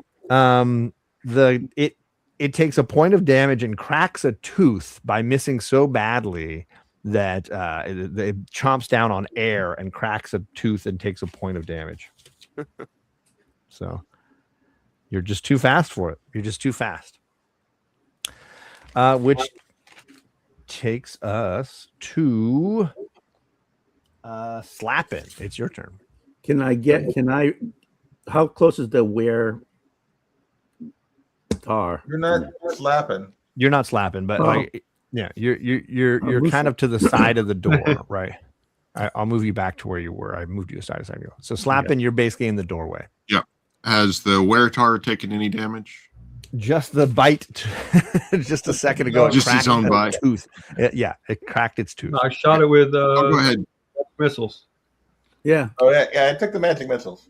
It takes a point of damage and cracks a tooth by missing so badly that it chomps down on air and cracks a tooth and takes a point of damage. So you're just too fast for it. You're just too fast. Which takes us to Slappin'. It's your turn. How close is the where tar? You're not slapping. You're not slapping, but you're kind of to the side of the door, right? I'll move you back to where you were. I moved you aside a second ago. So slapping, you're basically in the doorway. Yeah. Has the Weretar taken any damage? Just the bite, just a second ago. No, it just cracked its own its bite. tooth. Yeah, it cracked its tooth. I shot it with Oh, go ahead. missiles. Yeah. Oh yeah, I took the magic missiles.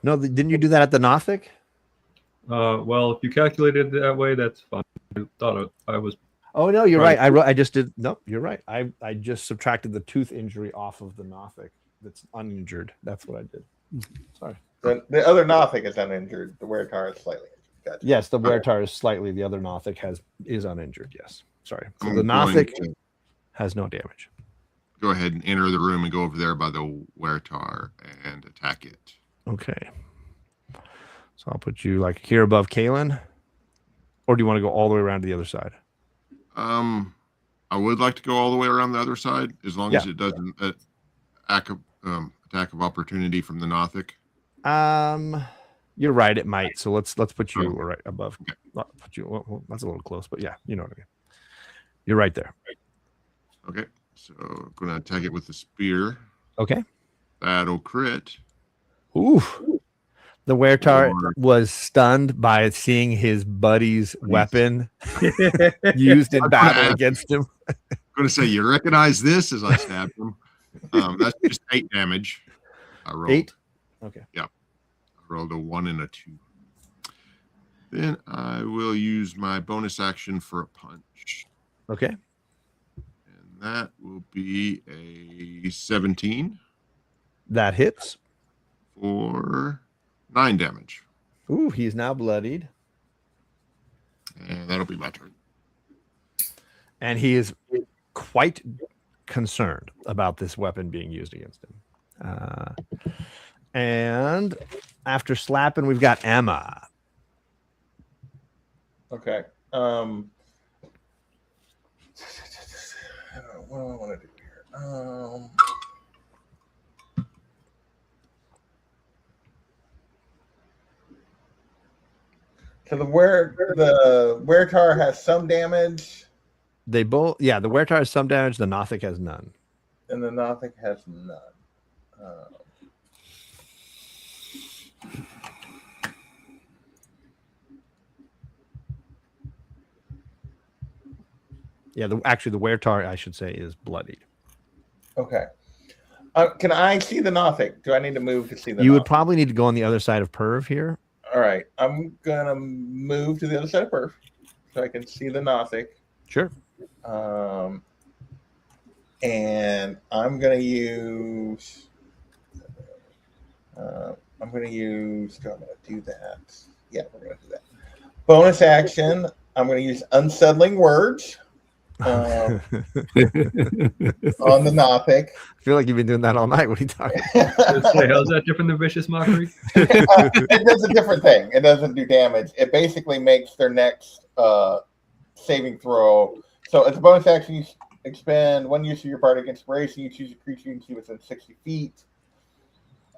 No, didn't you do that at the Nothic? Well, if you calculated it that way, that's fine. I thought I was. Oh no, you're Right. right. I just did. No, you're right. I just subtracted the tooth injury off of the Nothic. That's uninjured. That's what I did. Sorry. The other Nothic is uninjured. The Weretar is slightly injured. Gotcha. Yes, the Weretar is slightly. The other Nothic is uninjured. Yes. Sorry. So I'm the going Nothic to has no damage. go ahead and enter the room and go over there by the Weretar and attack it. Okay. So I'll put you like here above Kalen, or do you want to go all the way around to the other side? I would like to go all the way around the other side as long as Yeah. it doesn't attack of opportunity from the Nothic. You're right. It might. So let's put you Oh. right above. Okay. Put you. Well, that's a little close, but yeah, you know what I mean. You're right there. Okay, so I'm going to attack it with the spear. Okay. That'll crit. Ooh. The Weretar Or- was stunned by seeing his buddy's weapon used in battle against him. I'm going to say, you recognize this as I stabbed him. That's just 8 damage. I rolled 8. Okay. I rolled a 1 and a 2. Then I will use my bonus action for a punch. Okay. And that will be a 17 That hits. for 9 damage. Ooh, he's now bloodied. And that'll be my turn. And he is quite concerned about this weapon being used against him. And after slapping, we've got Emma. Okay. What do I want to do here? So the Weretar has some damage, They both, yeah, the Weretar has some damage. The Nothic has none. and the Nothic has none. Yeah, actually, the Weretar, I should say, is bloodied. Okay. Can I see the Nothic? Do I need to move to see the You Nothic? would probably need to go on the other side of Perv here. All right. I'm going to move to the other side of Perth so I can see the Nothic. Sure. And I'm going to use... I'm going to do that. Yeah, we're going to do that. Bonus action. I'm going to use Unsettling Words on the Nothic. I feel like you've been doing that all night. What are you talking about? Say, how's that different than vicious mockery? It does a different thing. It doesn't do damage. It basically makes their next saving throw. So it's a bonus action. You expend 1 use of your Bardic Inspiration. You choose a creature you can see within 60 feet.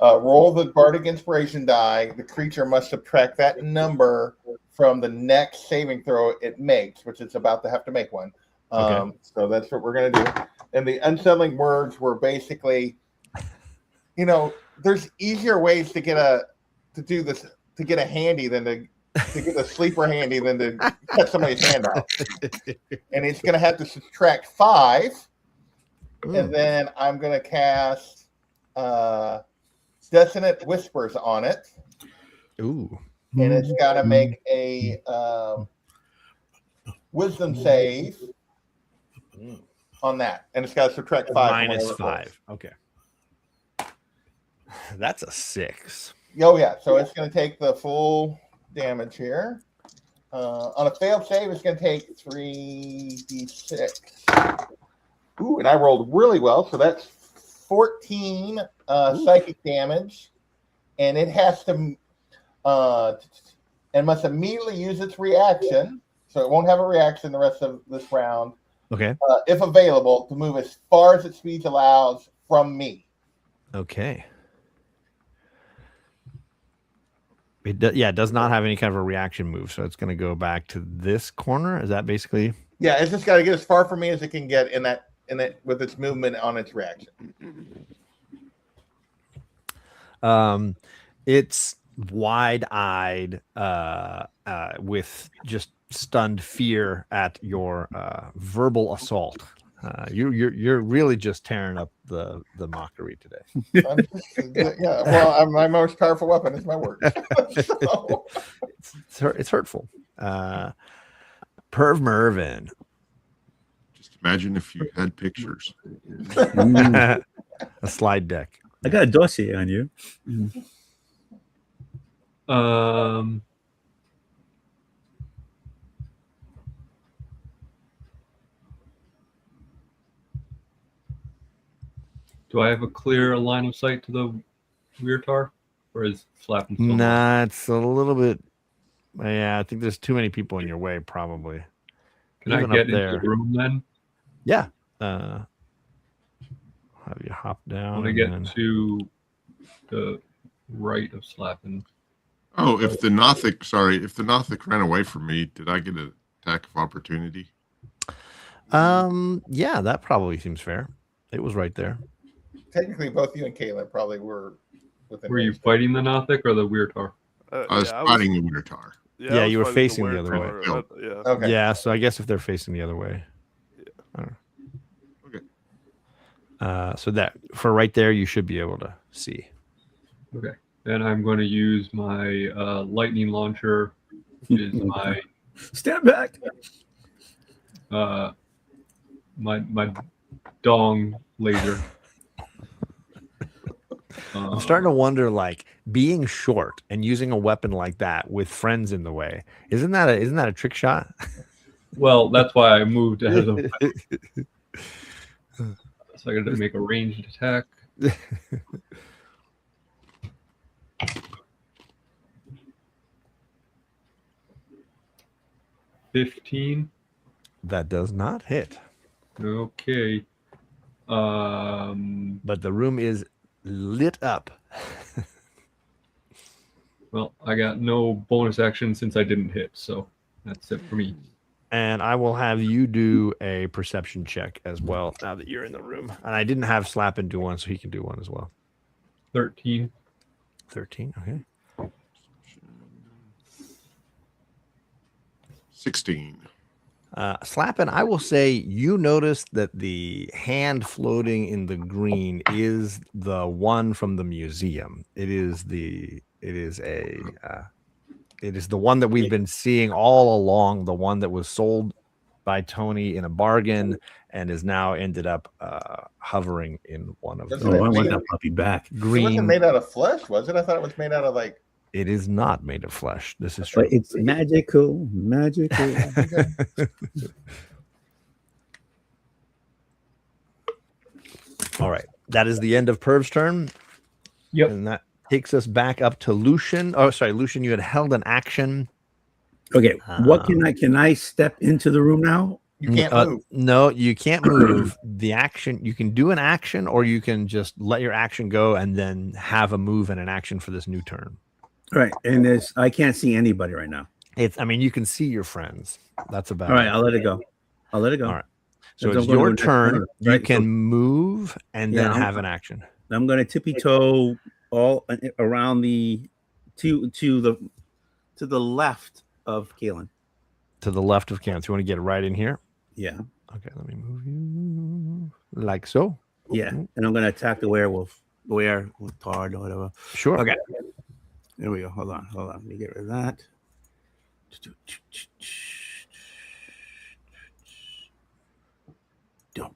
Roll the Bardic Inspiration die. The creature must subtract that number from the next saving throw it makes, which it's about to have to make one. Okay. So that's what we're going to do. And the Unsettling Words were basically, there's easier ways to get a handy than to get a sleeper handy than to cut somebody's hand off. And it's going to have to subtract 5. And then I'm going to cast Dissonant Whispers on it. Ooh. And it's got to make a wisdom save on that. And it's got to subtract 5. Minus 5. Okay. That's a 6. Oh, yeah. So it's going to take the full damage here. On a failed save, it's going to take 3d6. Ooh, and I rolled really well. So that's 14 psychic damage. And it has to and must immediately use its reaction. So it won't have a reaction the rest of this round. Okay. If available, to move as far as its speed allows from me. Okay. It does not have any kind of a reaction move, so it's going to go back to this corner. Is that basically? Yeah, it's just got to get as far from me as it can get in that with its movement on its reaction. It's wide-eyed with just stunned fear at your verbal assault. You're really just tearing up the mockery today. Yeah, well, my most powerful weapon is my words. So, It's hurtful. Perv Mervin. Just imagine if you had pictures. A slide deck. I got a dossier on you. Do I have a clear line of sight to the Weirtar? Or is Slapping still Nah, it's a little bit. Yeah, I think there's too many people in your way, probably. Can Even I up get into there. the room then? Yeah. Have you hop down? I want to and get then- to the right of Slapping. Oh, if the Nothic ran away from me, did I get an attack of opportunity? Yeah, that probably seems fair. It was right there. technically, both you and Caitlin probably were within. Were you range. fighting the Nothic or the Weirtar? I was yeah, fighting the Weirtar. Yeah, Yeah, I was you were fighting facing the other way. Weretar. Yeah. Okay. Yeah, so I guess if they're facing the other way. Okay. So that for right there, you should be able to see. Okay. Then I'm going to use my lightning launcher, which is my Stand back. my dong laser. I'm starting to wonder, like, being short and using a weapon like that with friends in the way. Isn't that a trick shot? Well, that's why I moved ahead of. So I got to make a ranged attack. $15. That does not hit. Okay. But the room is lit up. Well, I got no bonus action since I didn't hit, so that's it for me. And I will have you do a perception check as well now that you're in the room. And I didn't have Slappin do one, so he can do one as well. 13. 13, okay. 16. Slappin, I will say you noticed that the hand floating in the green is the one from the museum. It is the one that we've been seeing all along, the one that was sold by Tony in a bargain and is now ended up hovering in one of Does the Oh, I want made that of- puppy back. It green. wasn't made out of flesh, was it? I thought it was made out of like. It is not made of flesh. This is true. But it's magical, magical. All right. That is the end of Perv's turn. Yep. And that takes us back up to Lucian. Oh, sorry, Lucian, you had held an action. Okay, what can I step into the room now? You can't move. No, you can't move. The action, you can do an action, or you can just let your action go and then have a move and an action for this new turn. All right, and I can't see anybody right now. I mean, you can see your friends. That's about All right, it. I'll let it go. All right. So I'm it's gonna your go next turn. turn, You right? can So- move and Yeah, then I'm- have an action. I'm going to tippy toe all around to the left of Kalen. To the left of Cam. So you want to get right in here? Yeah, Okay, let me move you like so. yeah, and I'm going to attack the werewolf, Tard or whatever. Sure. Okay, there we go. Hold on. Let me get rid of that. Don't.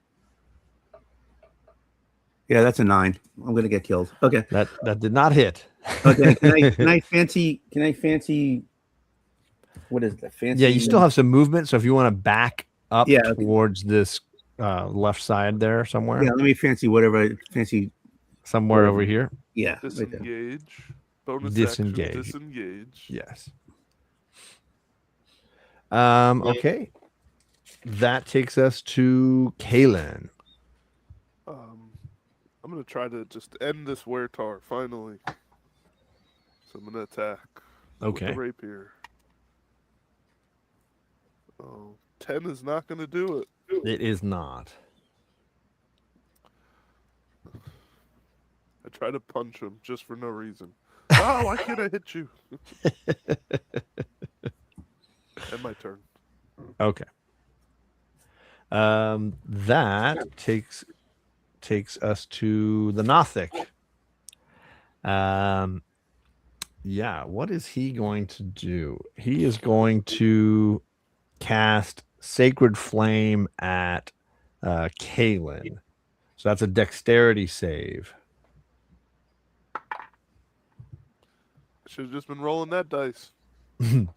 Yeah, that's a 9. I'm gonna get killed. Okay. That did not hit. Okay. Can I fancy? What is that? Fancy? Yeah, you still have some movement. So if you want to back up Yeah, okay. towards this left side there somewhere, Yeah, let me fancy whatever. Fancy. somewhere over here. Yeah. Right there. Disengage. Bonus Disengage. action. Disengage. Yes. Okay. That takes us to Kalen. I'm gonna try to just end this Weretar finally. So I'm gonna attack. Okay. With the rapier. Oh, 10 is not gonna do it. It is not. I try to punch him just for no reason. Oh, why can't I hit you? And my turn. Okay. That takes us to the Nothic. Yeah, what is he going to do? He is going to cast Sacred Flame at Kaylin. So that's a dexterity save. Should have just been rolling that dice.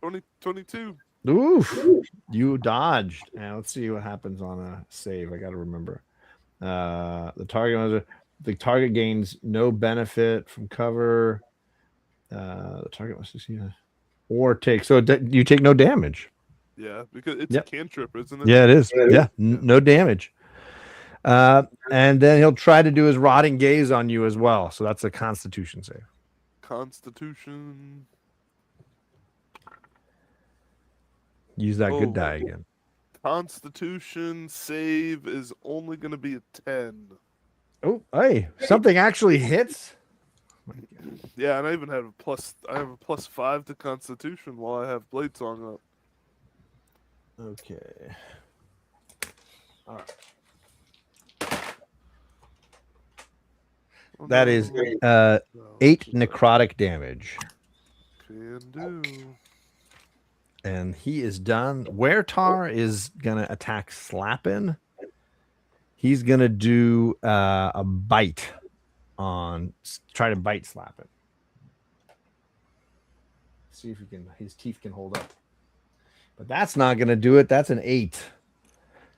22. Oof, you dodged. Now let's see what happens on a save. I got to remember. The target gains no benefit from cover. The target must succeed or take. So you take no damage. Yeah, because it's a cantrip, isn't it? Yeah, it is. Yeah, no damage. And then he'll try to do his rotting gaze on you as well. So that's a Constitution save. Constitution. Use that good die again. Constitution save is only going to be a 10. Oh, hey, something actually hits. Yeah, and I even have a +5 to Constitution while I have Blade Song up. Okay. All right. That is 8 necrotic damage. Can do. And he is done. Wertar is gonna attack Slappin. He's gonna do a bite try to bite Slappin. See if his teeth can hold up. But that's not gonna do it. That's an 8.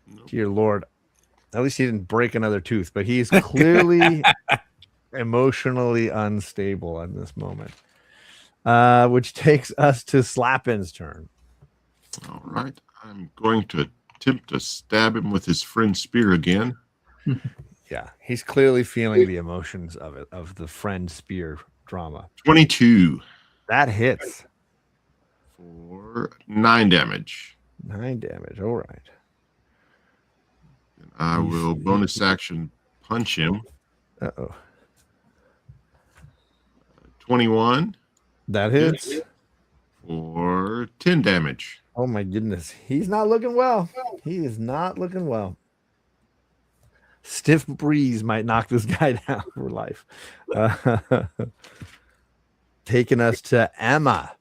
Nope. Dear Lord. At least he didn't break another tooth, but he's clearly emotionally unstable in this moment. Which takes us to Slappin's turn. All right. I'm going to attempt to stab him with his friend spear again. Yeah, he's clearly feeling the emotions of the friend spear drama. 22. That hits. For 9 damage. 9 damage. All right. And I will bonus action punch him. Uh-oh. 21. That hits. For 10 damage. Oh my goodness. He's not looking well. He is not looking well. Stiff breeze might knock this guy down for life. Taking us to Emma.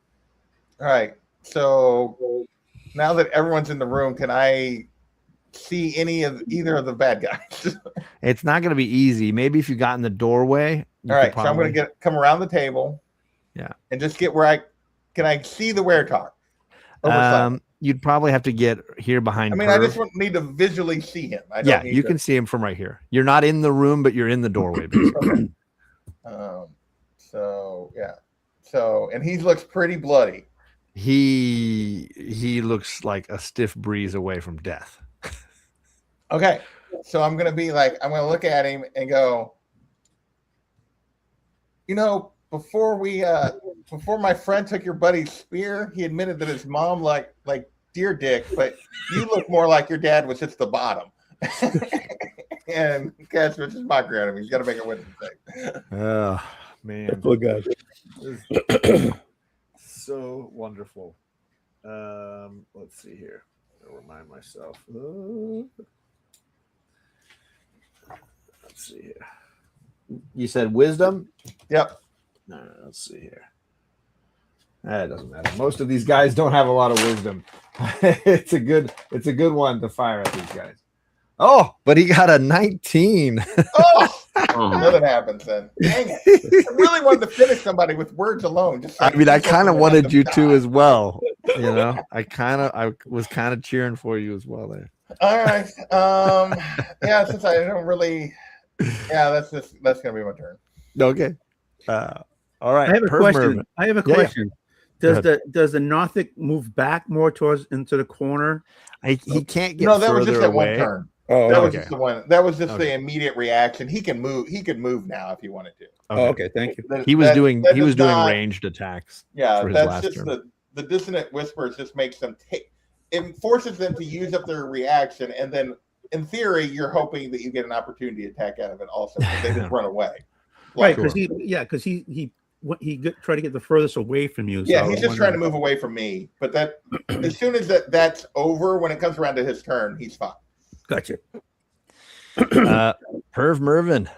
All right. So now that everyone's in the room, can I see either of the bad guys? It's not going to be easy. Maybe if you got in the doorway. All right. So I'm going to come around the table. Yeah. And just get where I see the Wertar? You'd probably have to get here behind. I mean, Perv. I just need to visually see him. You can see him from right here. You're not in the room, but you're in the doorway. Basically. So yeah. So and he looks pretty bloody. He looks like a stiff breeze away from death. Okay. So I'm gonna look at him and go, before my friend took your buddy's spear, he admitted that his mom like deer dick, but you look more like your dad was just the bottom. And cast vicious mockery at him. He's got to make a wisdom save. Oh man, Oh god. So wonderful. Let's see here. I'll remind myself. Let's see here. You said wisdom? Yep. No, let's see here. It doesn't matter. Most of these guys don't have a lot of wisdom. It's a good one to fire at these guys. Oh, but he got a 19. Nothing happens then. Dang it. I really wanted to finish somebody with words alone. I kind of wanted you to as well. I was kind of cheering for you as well there. All right. Since I don't really that's gonna be my turn. Okay. All right. I have a question. Yeah. Does the Nothic move back more into the corner? He can't get that further was just that away. one turn. Oh, that okay. was just the one. That was just the immediate reaction. He can move. He could move now if he wanted to. Oh, okay. Thank you. He was doing ranged attacks. Yeah, for his that's last just turn. the dissonant whispers just makes them take. It forces them to use up their reaction, and then in theory, you're hoping that you get an opportunity to attack out of it. Also, they just run away. Right, Sure. because he tried to get the furthest away from you. Yeah, so he's just trying to move away from me. But that as soon as that's over, when it comes around to his turn, he's fine. Gotcha. Perv Mervin,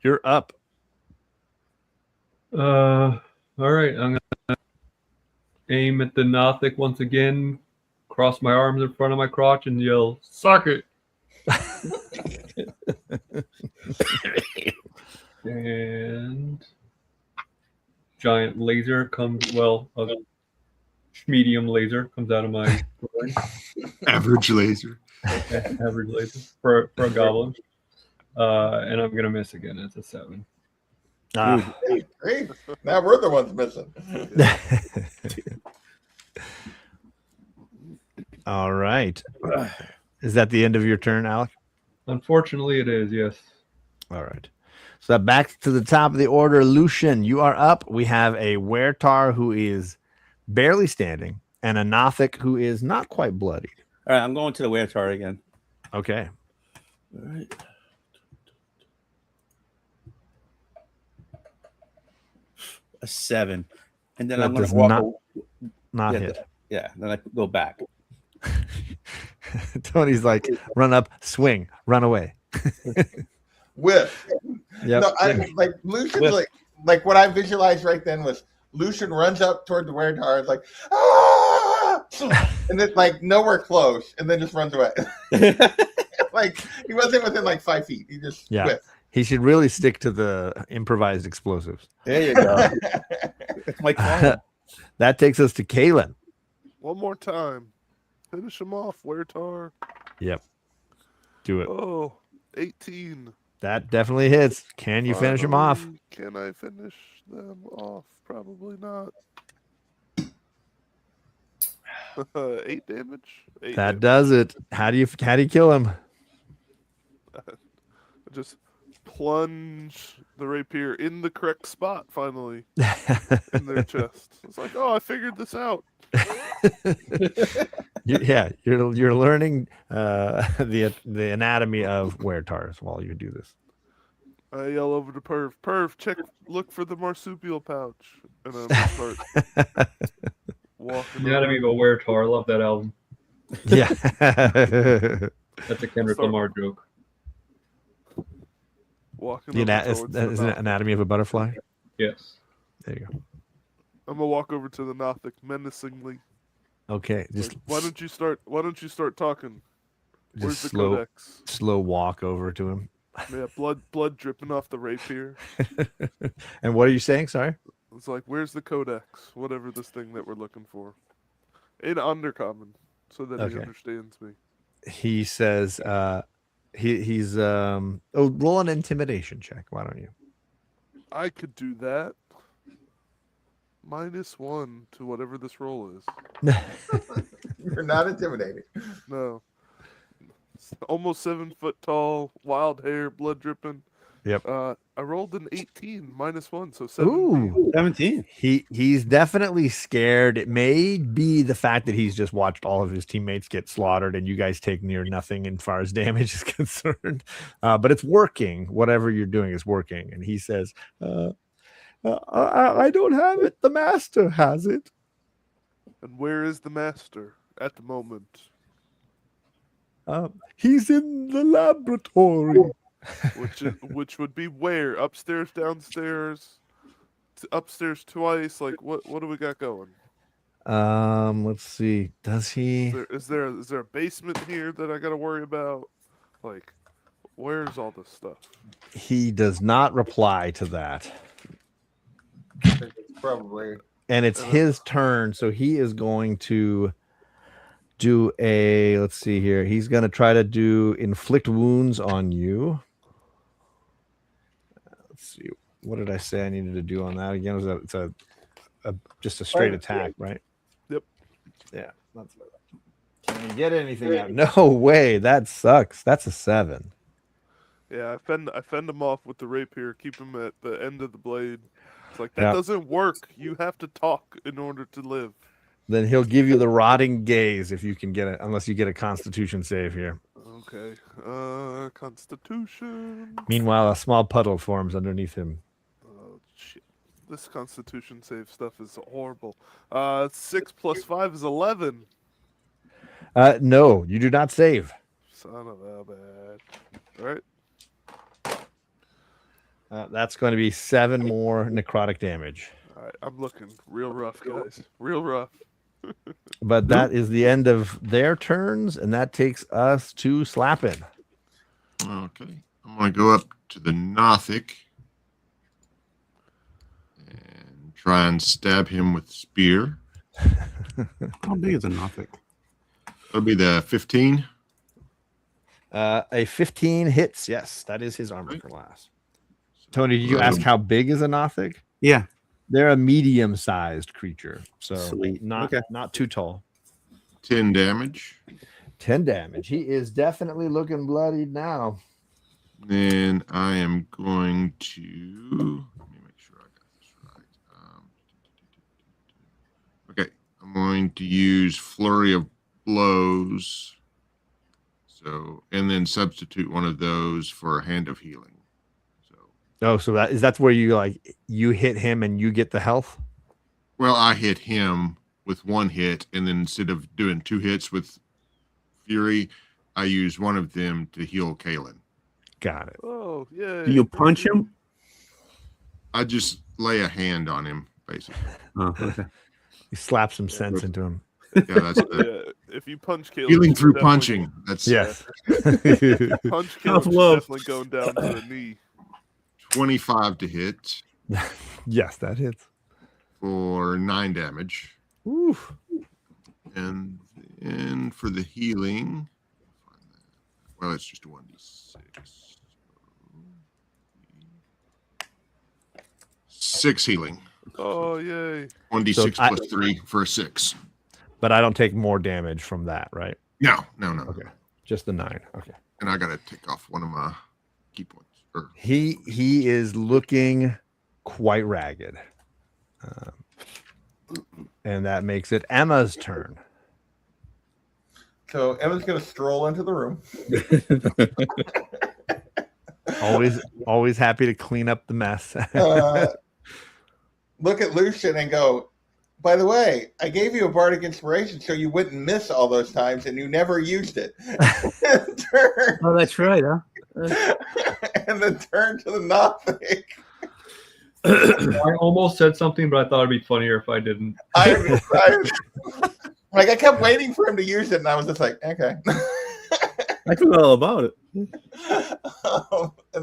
you're up. All right, I'm gonna aim at the Nothic once again, cross my arms in front of my crotch, and yell, "Suck it!" And giant laser comes. Well, a medium laser comes out of my Average laser. average laser for a goblin, and I'm gonna miss again. It's a 7. Ah. Great. Now we're the ones missing. All right. Is that the end of your turn, Alec? Unfortunately, it is. Yes. All right. So back to the top of the order. Lucian, you are up. We have a Wertar who is barely standing and a Nothic who is not quite bloodied. All right, I'm going to the Wertar again. Okay. All right. A 7. And then That I'm going does to walk. not- Not, Not yeah, hit. yeah, then I go back. Tony's like, run up, swing, run away. Whiff. Yep. No, like Lucian's Whiff. like what I visualized right then was Lucian runs up toward the Wertar, like ah! And then like nowhere close, and then just runs away. Like he wasn't within like 5 feet. He just Yeah. whiffed. He should really stick to the improvised explosives. There you go. That's my call. That takes us to Kalen. One more time. Finish him off, Wertar. Yep. Do it. Oh, 18. That definitely hits. Can you finish him off? Finally, can I finish them off? Probably not. 8 damage. 8 That damage. does it. How do you kill him? Just plunge the rapier in the correct spot. Finally, in their chest. It's like, oh, I figured this out. You're learning the anatomy of Wertars while you do this. I yell over to Perv. Perv, look for the marsupial pouch, and I'm gonna start walking. Anatomy of a Wertar. I love that album. Yeah. That's a Kendrick Sorry. Lamar joke. Walking. The over towards the is it Nothic. anatomy of a butterfly? Yes. There you go. I'm gonna walk over to the Nothic menacingly. Okay, just Like, why don't you start talking? Where's just the slow codex? slow walk over to him. Yeah, blood dripping off the rapier. And what are you saying? Sorry. It's like, where's the codex? Whatever this thing that we're looking for. In Undercommon, so that he Okay. understands me. He says he's roll an intimidation check. Why don't you? I could do that. -1 to whatever this roll is. You're not intimidating. No. Almost 7 foot tall, wild hair, blood dripping. Yep. I rolled an 18, -1, so 17. Ooh. 17. He's definitely scared. It may be the fact that he's just watched all of his teammates get slaughtered and you guys take near nothing as far as damage is concerned. But it's working. Whatever you're doing is working. And he says, I don't have it. The master has it. And where is the master at the moment? He's in the laboratory. Which would be where? Upstairs, downstairs, upstairs twice. Like what do we got going? Let's see. Does he? Is there a basement here that I got to worry about? Like, where's all this stuff? He does not reply to that. Probably. And it's his turn, so he is going to do a. Let's see here. He's going to try to do inflict wounds on you. Let's see. What did I say I needed to do on that again? Was that it's a just a straight attack, right? Yep. Yeah. That's Can you get anything out? No way. That sucks. That's a 7. Yeah, I fend him off with the rapier, keep him at the end of the blade. It's like that Yeah. doesn't work. You have to talk in order to live. Then he'll give you the rotting gaze if you can get it, unless you get a Constitution save here. Okay. Constitution. Meanwhile, a small puddle forms underneath him. This Constitution save stuff is horrible. 6 plus 5 is 11. No, you do not save. Son of a bad. All right. That's going to be 7 more necrotic damage. All right. I'm looking real rough, guys. Real rough. But that is the end of their turns, and that takes us to Slappin'. Okay. I'm going to go up to the Nothic and try and stab him with spear. How big is a Nothic? That'll be the 15. A 15 hits. Yes, that is his armor class. Tony, did you ask how big is a Nothic? Yeah. They're a medium-sized creature, so Sweet. not Okay. not too tall. 10 damage. 10 damage. He is definitely looking bloodied now. Then I am going to let me make sure I got this right. Okay, I'm going to use flurry of blows. So, and then substitute one of those for a hand of healing. So, Oh, so that's where you hit him and you get the health? well, I hit him with one hit, and then instead of doing 2 hits with fury, I use one of them to heal Kalen. Got it. Oh, yeah. Do you punch him? I just lay a hand on him, basically. Oh, okay. You slap some sense into him. Yeah, that's the Yeah, if you punch Caleb, healing you're through definitely- punching. That's Yes. Punch Caleb, love. definitely going down to the knee. 25 to hit Yes, that hits. for 9 damage. Oof. And then for the healing, well, it's just a 1d6. 6 healing. Oh, yay. 1d6 So I- plus 3 for a 6. But I don't take more damage from that, right? No. Okay. Just the 9. Okay. And I got to take off one of my key points. He is looking quite ragged. And that makes it Emma's turn. So Emma's going to stroll into the room. Always happy to clean up the mess. Look at Lucian and go, by the way, I gave you a bardic inspiration so you wouldn't miss all those times, and you never used it. Turn, Oh, that's right, huh? and then turn to the Nothic. I almost said something, but I thought it'd be funnier if I didn't. I kept waiting for him to use it, and I was just like, okay. I forgot all about it. And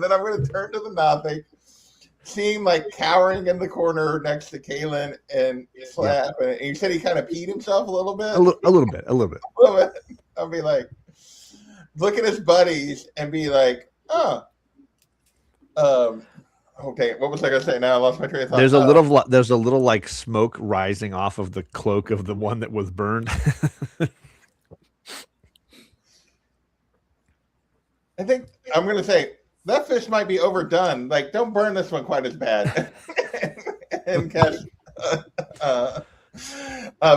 then I'm going to turn to the Nothic, see him like cowering in the corner next to Kalen and Slap. And you said he kind of peed himself a little bit? a little bit. A little bit. I'll be like, look at his buddies and be like, oh, okay, what was I going to say now? I lost my train of thought. There's a little like smoke rising off of the cloak of the one that was burned. I think I'm going to say that fish might be overdone. Like, don't burn this one quite as bad. And cast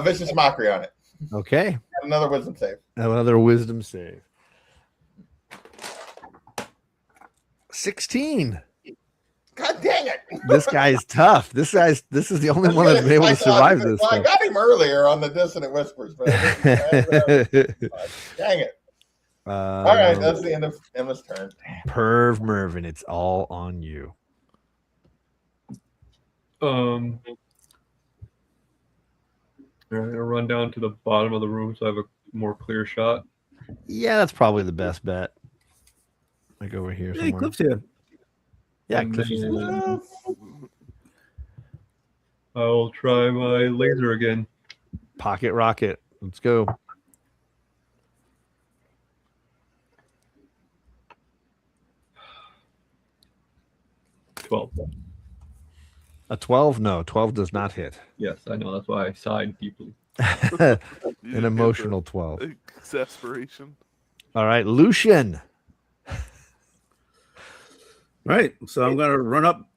vicious mockery on it. Okay. Another wisdom save. Another wisdom save. 16. God dang it! This guy's tough. This is the only one that's been able to survive this. I stuff. got him earlier on the Dissonant Whispers, but dang it. All right, that's the end of Emma's turn. Perv Mervin, it's all on you. I'm gonna run down to the bottom of the room so I have a more clear shot. Yeah, that's probably the best bet. Like over here Hey, somewhere. Cliff's here. Yeah, And Cliff is- then I'll try my laser again. Pocket rocket. Let's go. A 12? No, 12 does not hit. Yes, I know. That's why I sighed deeply. You An get emotional 12. the exasperation. All right, Lucian. Right. So I'm gonna run up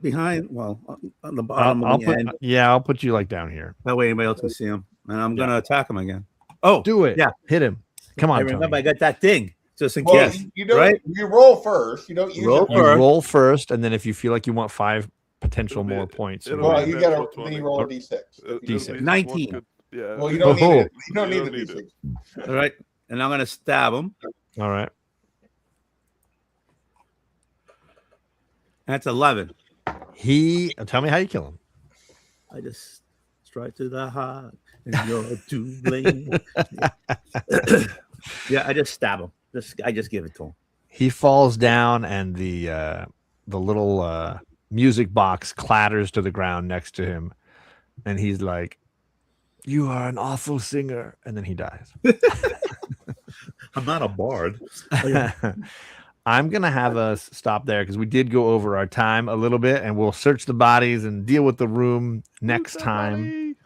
behind, well, on the bottom of the end. I'll put you like down here. That way anybody else can see him. And I'm gonna attack him again. Oh, Do it. Yeah. Hit him. Come I on, remember Tony. I got that thing. Just in Well, case. you don't. right? You roll first. You don't use Roll it. You first. roll first, and then if you feel like you want 5 potential It'll be- more points. it'll Well, be you natural gotta then 20. you roll a d6. It'll D6. be just one 19. good- yeah. Well, you don't need Oh. it. You don't You need don't the need d6. All right, and I'm gonna stab him. All right. That's 11. Tell me how you kill him. I just strike to the heart, and you're to blame. Yeah, I just stab him. I just give it to him. He falls down, and the little music box clatters to the ground next to him, and he's like, "You are an awful singer," and then he dies. I'm not a bard. I'm gonna have us stop there because we did go over our time a little bit, and we'll search the bodies and deal with the room next time.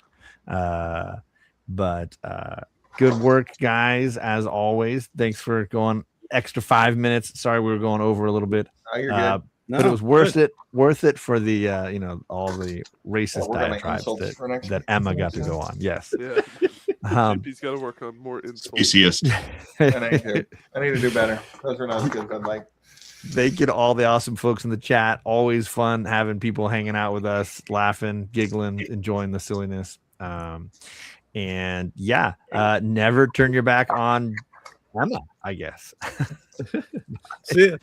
But good work, guys, as always. Thanks for going extra 5 minutes. Sorry we were going over a little bit. Oh, you're good. But it was worth it for the all the racist We're gonna diatribes insults for next that week. Emma got to go on. Yes. Yeah. JP's got to work on more insults. Easiest. I need to do better. Those are not as good as I'd like. Thank you to all the awesome folks in the chat. Always fun having people hanging out with us, laughing, giggling, enjoying the silliness. And yeah, never turn your back on Emma, I guess. See ya.